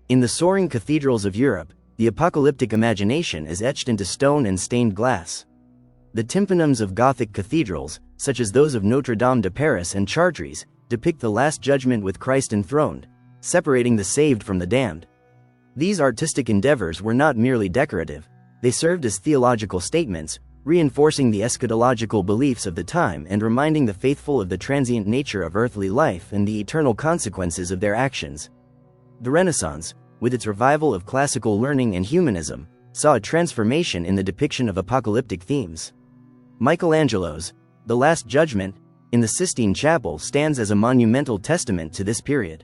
In the soaring cathedrals of Europe, the apocalyptic imagination is etched into stone and stained glass. The tympanums of Gothic cathedrals, such as those of Notre Dame de Paris and Chartres, depict the Last Judgment with Christ enthroned, separating the saved from the damned. These artistic endeavors were not merely decorative, they served as theological statements, reinforcing the eschatological beliefs of the time and reminding the faithful of the transient nature of earthly life and the eternal consequences of their actions. The Renaissance, with its revival of classical learning and humanism, saw a transformation in the depiction of apocalyptic themes. Michelangelo's The Last Judgment, in the Sistine Chapel, stands as a monumental testament to this period.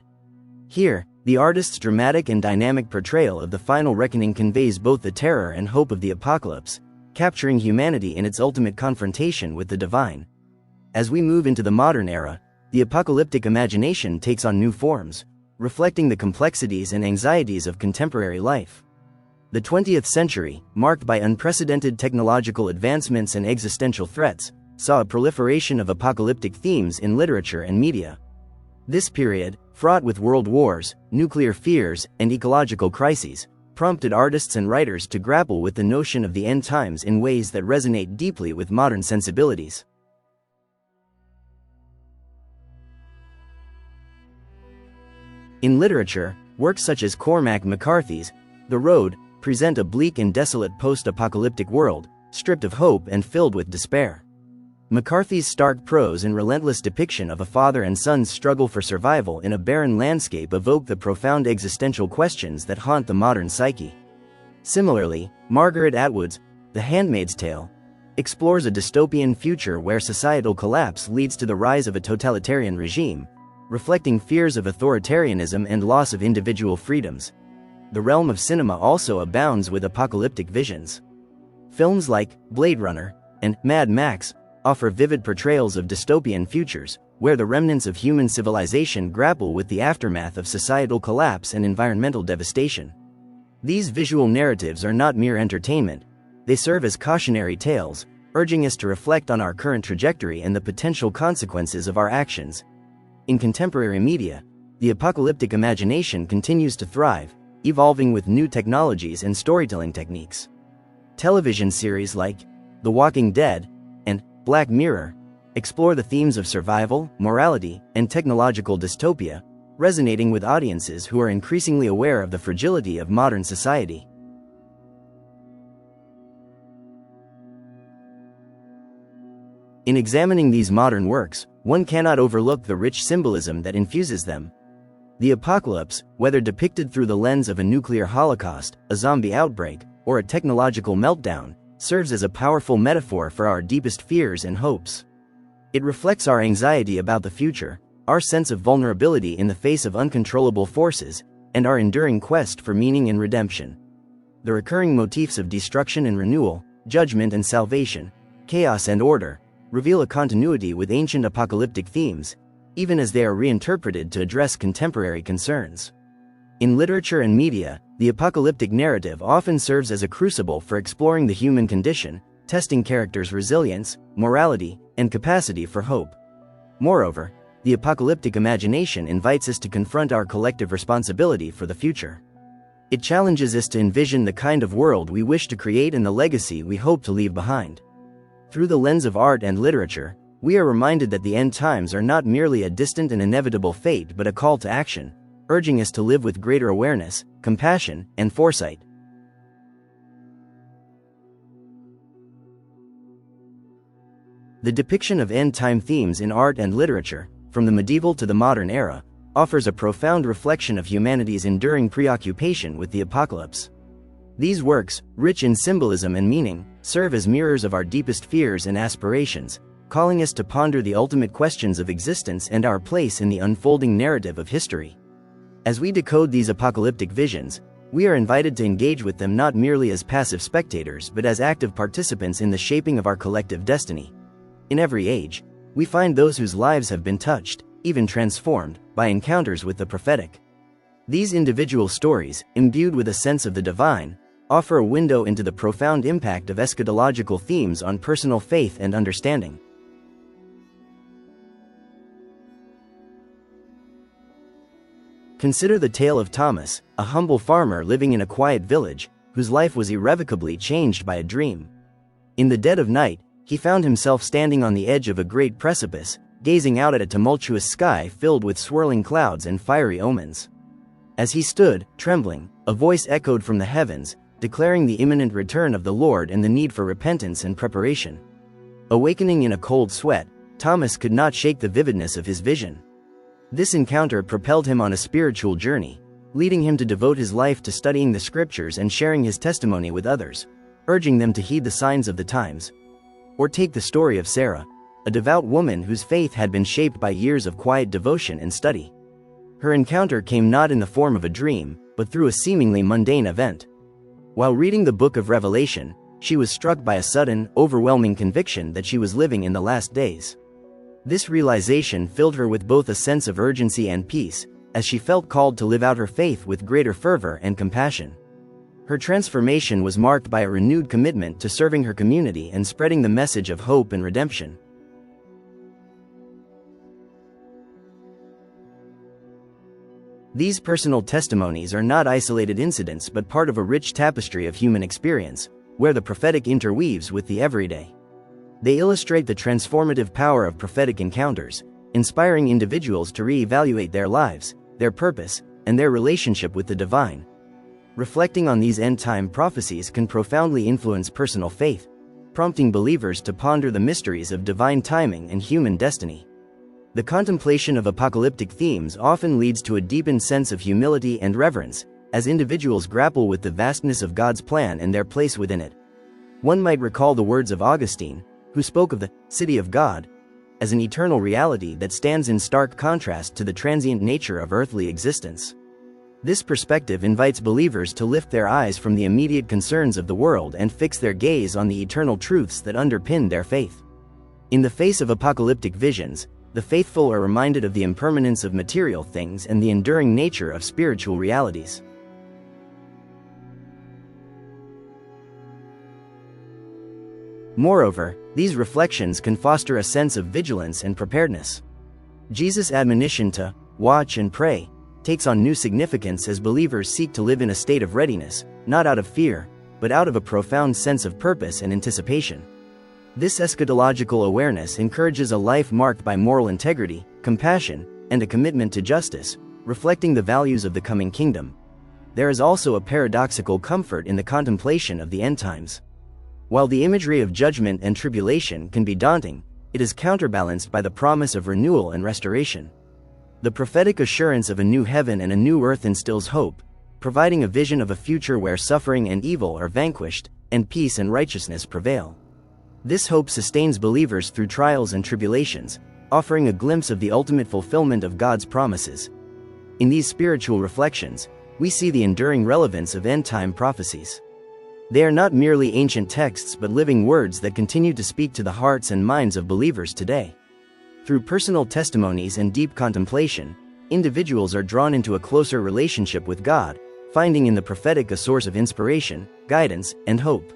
Here, the artist's dramatic and dynamic portrayal of the final reckoning conveys both the terror and hope of the apocalypse, capturing humanity in its ultimate confrontation with the divine. As we move into the modern era, the apocalyptic imagination takes on new forms, reflecting the complexities and anxieties of contemporary life. The 20th century, marked by unprecedented technological advancements and existential threats, saw a proliferation of apocalyptic themes in literature and media. This period, fraught with world wars, nuclear fears, and ecological crises, prompted artists and writers to grapple with the notion of the end times in ways that resonate deeply with modern sensibilities. In literature, works such as Cormac McCarthy's The Road present a bleak and desolate post-apocalyptic world, stripped of hope and filled with despair. McCarthy's stark prose and relentless depiction of a father and son's struggle for survival in a barren landscape evoke the profound existential questions that haunt the modern psyche. Similarly, Margaret Atwood's The Handmaid's Tale explores a dystopian future where societal collapse leads to the rise of a totalitarian regime, reflecting fears of authoritarianism and loss of individual freedoms. The realm of cinema also abounds with apocalyptic visions. Films like Blade Runner and Mad Max offer vivid portrayals of dystopian futures, where the remnants of human civilization grapple with the aftermath of societal collapse and environmental devastation. These visual narratives are not mere entertainment, they serve as cautionary tales, urging us to reflect on our current trajectory and the potential consequences of our actions. In contemporary media, the apocalyptic imagination continues to thrive, evolving with new technologies and storytelling techniques. Television series like The Walking Dead and Black Mirror explore the themes of survival, morality, and technological dystopia, resonating with audiences who are increasingly aware of the fragility of modern society. In examining these modern works, one cannot overlook the rich symbolism that infuses them. The apocalypse, whether depicted through the lens of a nuclear holocaust, a zombie outbreak, or a technological meltdown, serves as a powerful metaphor for our deepest fears and hopes. It reflects our anxiety about the future, our sense of vulnerability in the face of uncontrollable forces, and our enduring quest for meaning and redemption. The recurring motifs of destruction and renewal, judgment and salvation, chaos and order, reveal a continuity with ancient apocalyptic themes, even as they are reinterpreted to address contemporary concerns. In literature and media, the apocalyptic narrative often serves as a crucible for exploring the human condition, testing characters' resilience, morality, and capacity for hope. Moreover, the apocalyptic imagination invites us to confront our collective responsibility for the future. It challenges us to envision the kind of world we wish to create and the legacy we hope to leave behind. Through the lens of art and literature, we are reminded that the end times are not merely a distant and inevitable fate but a call to action, urging us to live with greater awareness, compassion, and foresight. The depiction of end-time themes in art and literature, from the medieval to the modern era, offers a profound reflection of humanity's enduring preoccupation with the apocalypse. These works, rich in symbolism and meaning, serve as mirrors of our deepest fears and aspirations, calling us to ponder the ultimate questions of existence and our place in the unfolding narrative of history. As we decode these apocalyptic visions, we are invited to engage with them not merely as passive spectators but as active participants in the shaping of our collective destiny. In every age, we find those whose lives have been touched, even transformed, by encounters with the prophetic. These individual stories, imbued with a sense of the divine, offer a window into the profound impact of eschatological themes on personal faith and understanding. Consider the tale of Thomas, a humble farmer living in a quiet village, whose life was irrevocably changed by a dream. In the dead of night, he found himself standing on the edge of a great precipice, gazing out at a tumultuous sky filled with swirling clouds and fiery omens. As he stood, trembling, a voice echoed from the heavens, declaring the imminent return of the Lord and the need for repentance and preparation. Awakening in a cold sweat, Thomas could not shake the vividness of his vision. This encounter propelled him on a spiritual journey, leading him to devote his life to studying the scriptures and sharing his testimony with others, urging them to heed the signs of the times. Or take the story of Sarah, a devout woman whose faith had been shaped by years of quiet devotion and study. Her encounter came not in the form of a dream, but through a seemingly mundane event. While reading the book of Revelation, she was struck by a sudden, overwhelming conviction that she was living in the last days. This realization filled her with both a sense of urgency and peace, as she felt called to live out her faith with greater fervor and compassion. Her transformation was marked by a renewed commitment to serving her community and spreading the message of hope and redemption. These personal testimonies are not isolated incidents but part of a rich tapestry of human experience, where the prophetic interweaves with the everyday. They illustrate the transformative power of prophetic encounters, inspiring individuals to re-evaluate their lives, their purpose, and their relationship with the divine. Reflecting on these end-time prophecies can profoundly influence personal faith, prompting believers to ponder the mysteries of divine timing and human destiny. The contemplation of apocalyptic themes often leads to a deepened sense of humility and reverence, as individuals grapple with the vastness of God's plan and their place within it. One might recall the words of Augustine, who spoke of the city of God as an eternal reality that stands in stark contrast to the transient nature of earthly existence. This perspective invites believers to lift their eyes from the immediate concerns of the world and fix their gaze on the eternal truths that underpin their faith. In the face of apocalyptic visions, the faithful are reminded of the impermanence of material things and the enduring nature of spiritual realities. Moreover, these reflections can foster a sense of vigilance and preparedness. Jesus' admonition to watch and pray takes on new significance as believers seek to live in a state of readiness, not out of fear, but out of a profound sense of purpose and anticipation. This eschatological awareness encourages a life marked by moral integrity, compassion, and a commitment to justice, reflecting the values of the coming kingdom. There is also a paradoxical comfort in the contemplation of the end times. While the imagery of judgment and tribulation can be daunting, it is counterbalanced by the promise of renewal and restoration. The prophetic assurance of a new heaven and a new earth instills hope, providing a vision of a future where suffering and evil are vanquished, and peace and righteousness prevail. This hope sustains believers through trials and tribulations, offering a glimpse of the ultimate fulfillment of God's promises. In these spiritual reflections, we see the enduring relevance of end-time prophecies. They are not merely ancient texts but living words that continue to speak to the hearts and minds of believers today. Through personal testimonies and deep contemplation, individuals are drawn into a closer relationship with God, finding in the prophetic a source of inspiration, guidance, and hope.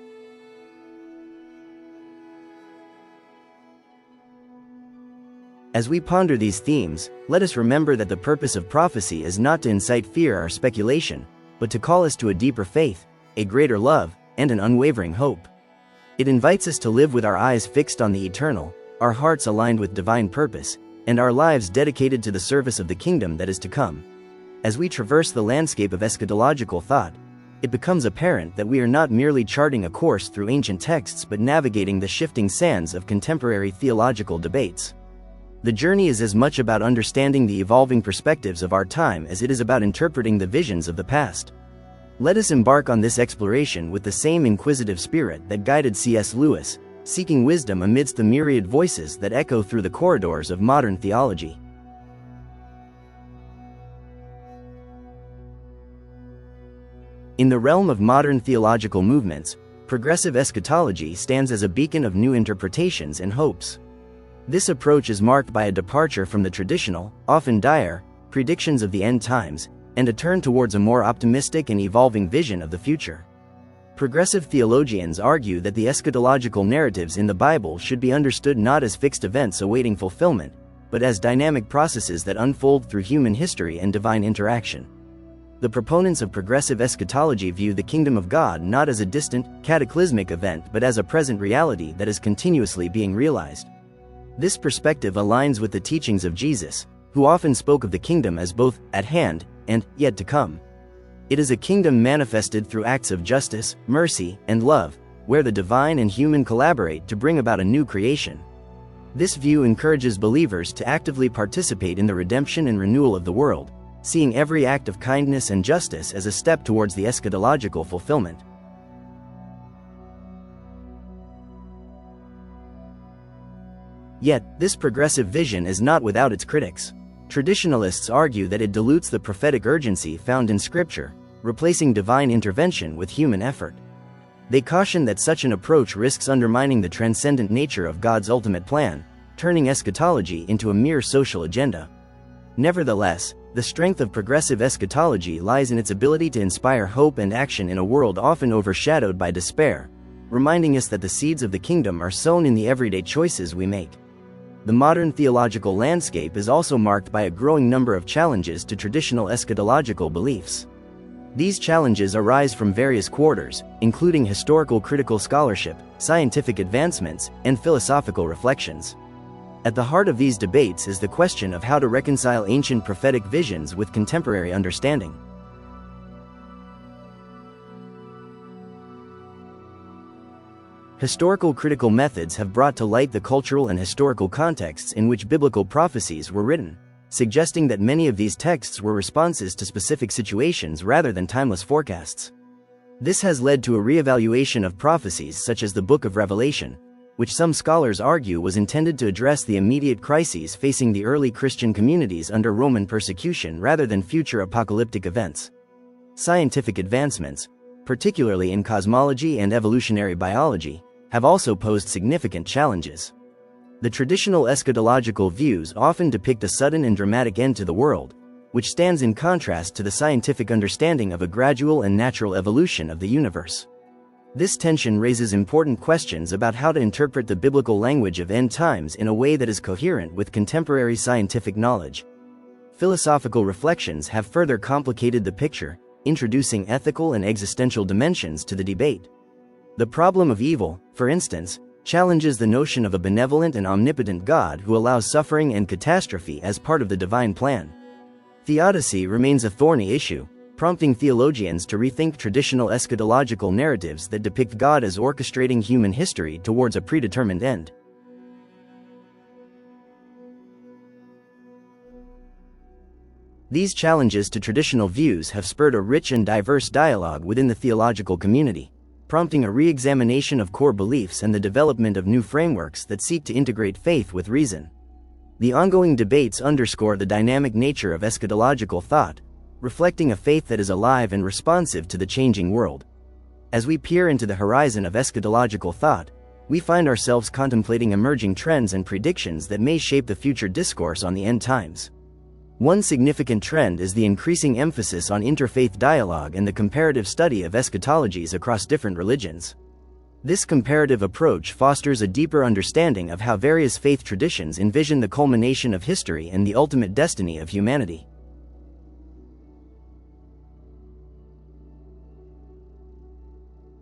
As we ponder these themes, let us remember that the purpose of prophecy is not to incite fear or speculation, but to call us to a deeper faith, a greater love, and an unwavering hope. It invites us to live with our eyes fixed on the eternal, our hearts aligned with divine purpose, and our lives dedicated to the service of the kingdom that is to come. As we traverse the landscape of eschatological thought, it becomes apparent that we are not merely charting a course through ancient texts but navigating the shifting sands of contemporary theological debates. The journey is as much about understanding the evolving perspectives of our time as it is about interpreting the visions of the past. Let us embark on this exploration with the same inquisitive spirit that guided C.S. Lewis, seeking wisdom amidst the myriad voices that echo through the corridors of modern theology. In the realm of modern theological movements, progressive eschatology stands as a beacon of new interpretations and hopes. This approach is marked by a departure from the traditional, often dire, predictions of the end times, and a turn towards a more optimistic and evolving vision of the future. Progressive theologians argue that the eschatological narratives in the Bible should be understood not as fixed events awaiting fulfillment, but as dynamic processes that unfold through human history and divine interaction. The proponents of progressive eschatology view the kingdom of God not as a distant, cataclysmic event but as a present reality that is continuously being realized. This perspective aligns with the teachings of Jesus, who often spoke of the kingdom as both at hand and yet to come. It is a kingdom manifested through acts of justice, mercy, and love, where the divine and human collaborate to bring about a new creation. This view encourages believers to actively participate in the redemption and renewal of the world, seeing every act of kindness and justice as a step towards the eschatological fulfillment. Yet, this progressive vision is not without its critics. Traditionalists argue that it dilutes the prophetic urgency found in Scripture, replacing divine intervention with human effort. They caution that such an approach risks undermining the transcendent nature of God's ultimate plan, turning eschatology into a mere social agenda. Nevertheless, the strength of progressive eschatology lies in its ability to inspire hope and action in a world often overshadowed by despair, reminding us that the seeds of the kingdom are sown in the everyday choices we make. The modern theological landscape is also marked by a growing number of challenges to traditional eschatological beliefs. These challenges arise from various quarters, including historical critical scholarship, scientific advancements, and philosophical reflections. At the heart of these debates is the question of how to reconcile ancient prophetic visions with contemporary understanding. Historical critical methods have brought to light the cultural and historical contexts in which biblical prophecies were written, suggesting that many of these texts were responses to specific situations rather than timeless forecasts. This has led to a reevaluation of prophecies such as the Book of Revelation, which some scholars argue was intended to address the immediate crises facing the early Christian communities under Roman persecution rather than future apocalyptic events. Scientific advancements, particularly in cosmology and evolutionary biology, have also posed significant challenges. The traditional eschatological views often depict a sudden and dramatic end to the world, which stands in contrast to the scientific understanding of a gradual and natural evolution of the universe. This tension raises important questions about how to interpret the biblical language of end times in a way that is coherent with contemporary scientific knowledge. Philosophical reflections have further complicated the picture, introducing ethical and existential dimensions to the debate. The problem of evil, for instance, challenges the notion of a benevolent and omnipotent God who allows suffering and catastrophe as part of the divine plan. Theodicy remains a thorny issue, prompting theologians to rethink traditional eschatological narratives that depict God as orchestrating human history towards a predetermined end. These challenges to traditional views have spurred a rich and diverse dialogue within the theological community, prompting a re-examination of core beliefs and the development of new frameworks that seek to integrate faith with reason. The ongoing debates underscore the dynamic nature of eschatological thought, reflecting a faith that is alive and responsive to the changing world. As we peer into the horizon of eschatological thought, we find ourselves contemplating emerging trends and predictions that may shape the future discourse on the end times. One significant trend is the increasing emphasis on interfaith dialogue and the comparative study of eschatologies across different religions. This comparative approach fosters a deeper understanding of how various faith traditions envision the culmination of history and the ultimate destiny of humanity.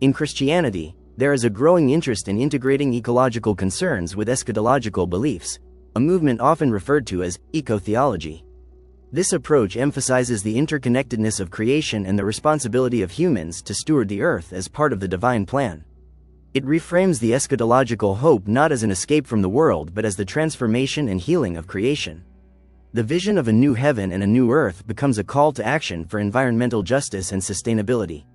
In Christianity, there is a growing interest in integrating ecological concerns with eschatological beliefs, a movement often referred to as eco-theology. This approach emphasizes the interconnectedness of creation and the responsibility of humans to steward the earth as part of the divine plan. It reframes the eschatological hope not as an escape from the world but as the transformation and healing of creation. The vision of a new heaven and a new earth becomes a call to action for environmental justice and sustainability.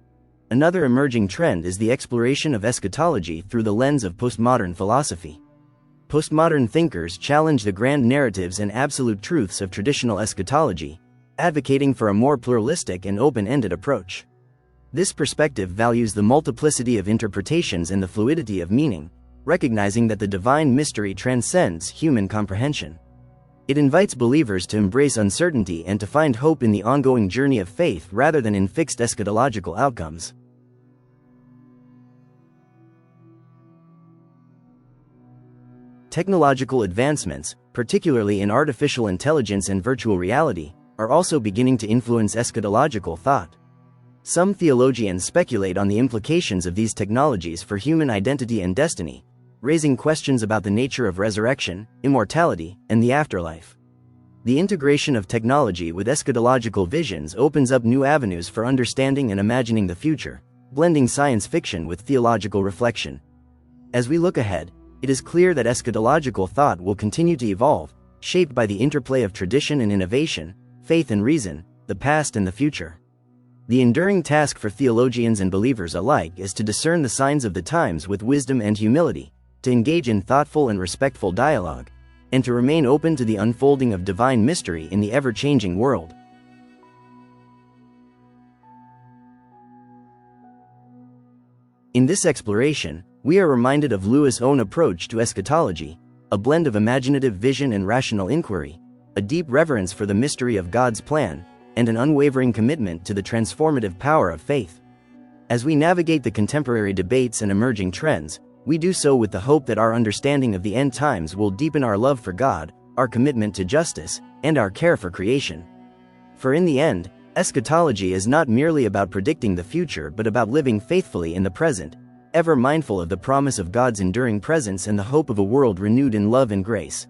Another emerging trend is the exploration of eschatology through the lens of postmodern philosophy. Postmodern thinkers challenge the grand narratives and absolute truths of traditional eschatology, advocating for a more pluralistic and open-ended approach. This perspective values the multiplicity of interpretations and the fluidity of meaning, recognizing that the divine mystery transcends human comprehension. It invites believers to embrace uncertainty and to find hope in the ongoing journey of faith rather than in fixed eschatological outcomes. Technological advancements, particularly in artificial intelligence and virtual reality, are also beginning to influence eschatological thought. Some theologians speculate on the implications of these technologies for human identity and destiny, raising questions about the nature of resurrection, immortality, and the afterlife. The integration of technology with eschatological visions opens up new avenues for understanding and imagining the future, blending science fiction with theological reflection. As we look ahead, it is clear that eschatological thought will continue to evolve, shaped by the interplay of tradition and innovation, faith and reason, the past and the future. The enduring task for theologians and believers alike is to discern the signs of the times with wisdom and humility, to engage in thoughtful and respectful dialogue, and to remain open to the unfolding of divine mystery in the ever-changing world. In this exploration, we are reminded of Lewis' own approach to eschatology, a blend of imaginative vision and rational inquiry, a deep reverence for the mystery of God's plan, and an unwavering commitment to the transformative power of faith. As we navigate the contemporary debates and emerging trends, we do so with the hope that our understanding of the end times will deepen our love for God, our commitment to justice, and our care for creation. For in the end, eschatology is not merely about predicting the future but about living faithfully in the present, ever mindful of the promise of God's enduring presence and the hope of a world renewed in love and grace.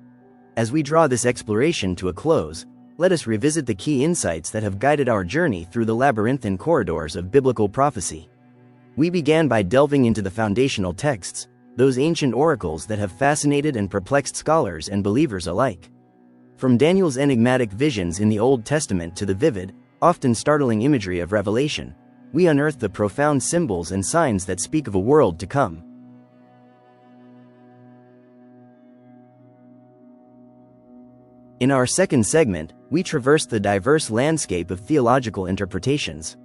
As we draw this exploration to a close, let us revisit the key insights that have guided our journey through the labyrinthine corridors of biblical prophecy. We began by delving into the foundational texts, those ancient oracles that have fascinated and perplexed scholars and believers alike. From Daniel's enigmatic visions in the Old Testament to the vivid, often startling imagery of Revelation, we unearth the profound symbols and signs that speak of a world to come. In our second segment, we traverse the diverse landscape of theological interpretations.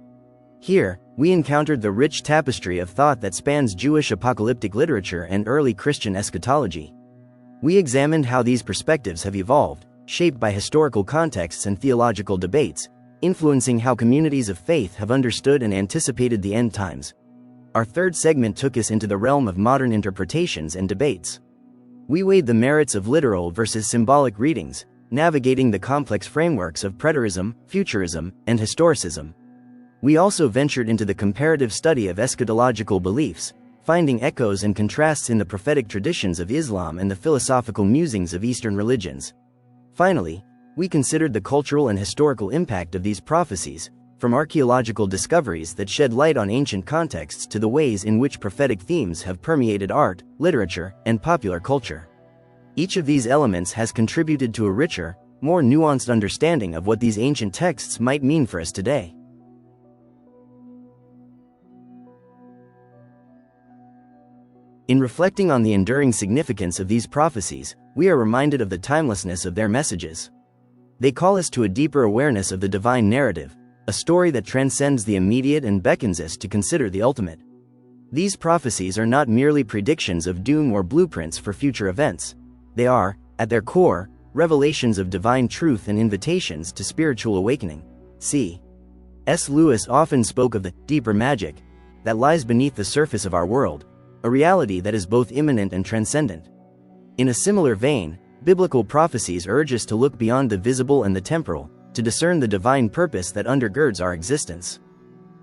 Here, we encountered the rich tapestry of thought that spans Jewish apocalyptic literature and early Christian eschatology. We examined how these perspectives have evolved, shaped by historical contexts and theological debates, influencing how communities of faith have understood and anticipated the end times. Our third segment took us into the realm of modern interpretations and debates. We weighed the merits of literal versus symbolic readings, navigating the complex frameworks of preterism, futurism, and historicism. We also ventured into the comparative study of eschatological beliefs, finding echoes and contrasts in the prophetic traditions of Islam and the philosophical musings of Eastern religions. Finally, we considered the cultural and historical impact of these prophecies, from archaeological discoveries that shed light on ancient contexts to the ways in which prophetic themes have permeated art, literature, and popular culture. Each of these elements has contributed to a richer, more nuanced understanding of what these ancient texts might mean for us today. In reflecting on the enduring significance of these prophecies, we are reminded of the timelessness of their messages. They call us to a deeper awareness of the divine narrative, a story that transcends the immediate and beckons us to consider the ultimate. These prophecies are not merely predictions of doom or blueprints for future events. They are, at their core, revelations of divine truth and invitations to spiritual awakening. C.S. Lewis often spoke of the deeper magic that lies beneath the surface of our world, a reality that is both immanent and transcendent. In a similar vein, biblical prophecies urge us to look beyond the visible and the temporal, to discern the divine purpose that undergirds our existence.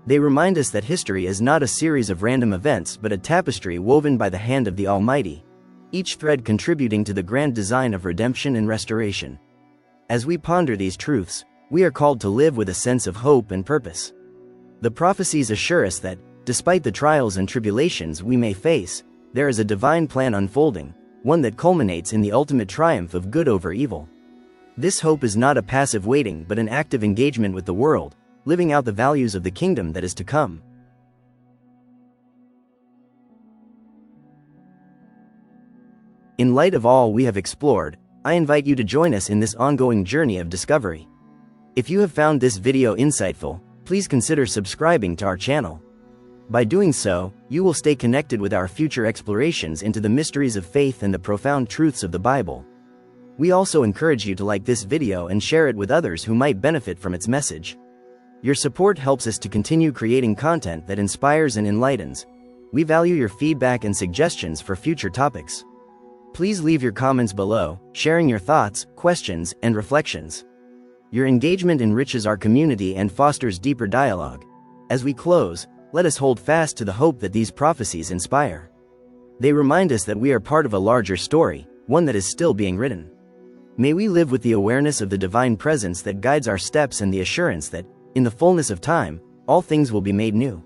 They remind us that history is not a series of random events but a tapestry woven by the hand of the Almighty, each thread contributing to the grand design of redemption and restoration. As we ponder these truths, we are called to live with a sense of hope and purpose. The prophecies assure us that, despite the trials and tribulations we may face, there is a divine plan unfolding, one that culminates in the ultimate triumph of good over evil. This hope is not a passive waiting but an active engagement with the world, living out the values of the kingdom that is to come. In light of all we have explored, I invite you to join us in this ongoing journey of discovery. If you have found this video insightful, please consider subscribing to our channel. By doing so, you will stay connected with our future explorations into the mysteries of faith and the profound truths of the Bible. We also encourage you to like this video and share it with others who might benefit from its message. Your support helps us to continue creating content that inspires and enlightens. We value your feedback and suggestions for future topics. Please leave your comments below, sharing your thoughts, questions, and reflections. Your engagement enriches our community and fosters deeper dialogue. As we close, let us hold fast to the hope that these prophecies inspire. They remind us that we are part of a larger story, one that is still being written. May we live with the awareness of the divine presence that guides our steps and the assurance that, in the fullness of time, all things will be made new.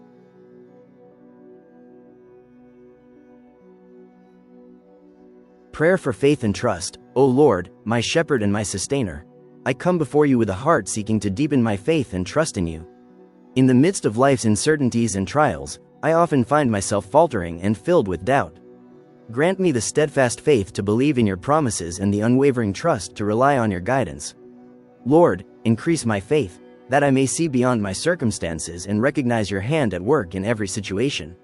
Prayer for faith and trust. O Lord, my shepherd and my sustainer, I come before you with a heart seeking to deepen my faith and trust in you. In the midst of life's uncertainties and trials, I often find myself faltering and filled with doubt. Grant me the steadfast faith to believe in your promises and the unwavering trust to rely on your guidance. Lord, increase my faith, that I may see beyond my circumstances and recognize your hand at work in every situation.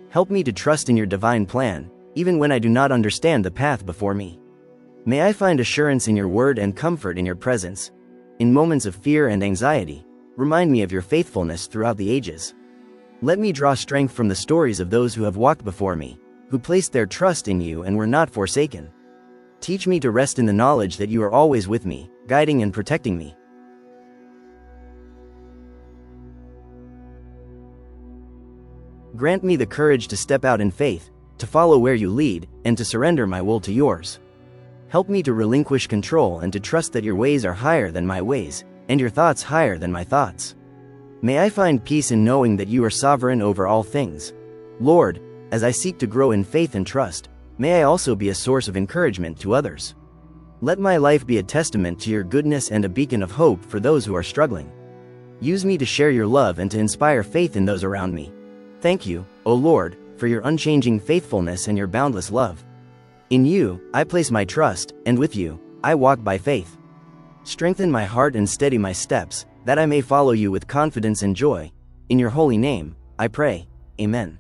Help me to trust in your divine plan, even when I do not understand the path before me. May I find assurance in your word and comfort in your presence. In moments of fear and anxiety, remind me of your faithfulness throughout the ages. Let me draw strength from the stories of those who have walked before me, who placed their trust in you and were not forsaken. Teach me to rest in the knowledge that you are always with me, guiding and protecting me. Grant me the courage to step out in faith, to follow where you lead, and to surrender my will to yours. Help me to relinquish control and to trust that your ways are higher than my ways, and your thoughts higher than my thoughts. May I find peace in knowing that you are sovereign over all things. Lord, as I seek to grow in faith and trust, may I also be a source of encouragement to others. Let my life be a testament to your goodness and a beacon of hope for those who are struggling. Use me to share your love and to inspire faith in those around me. Thank you, O Lord, for your unchanging faithfulness and your boundless love. In you, I place my trust, and with you, I walk by faith. Strengthen my heart and steady my steps, that I may follow you with confidence and joy. In your holy name, I pray. Amen.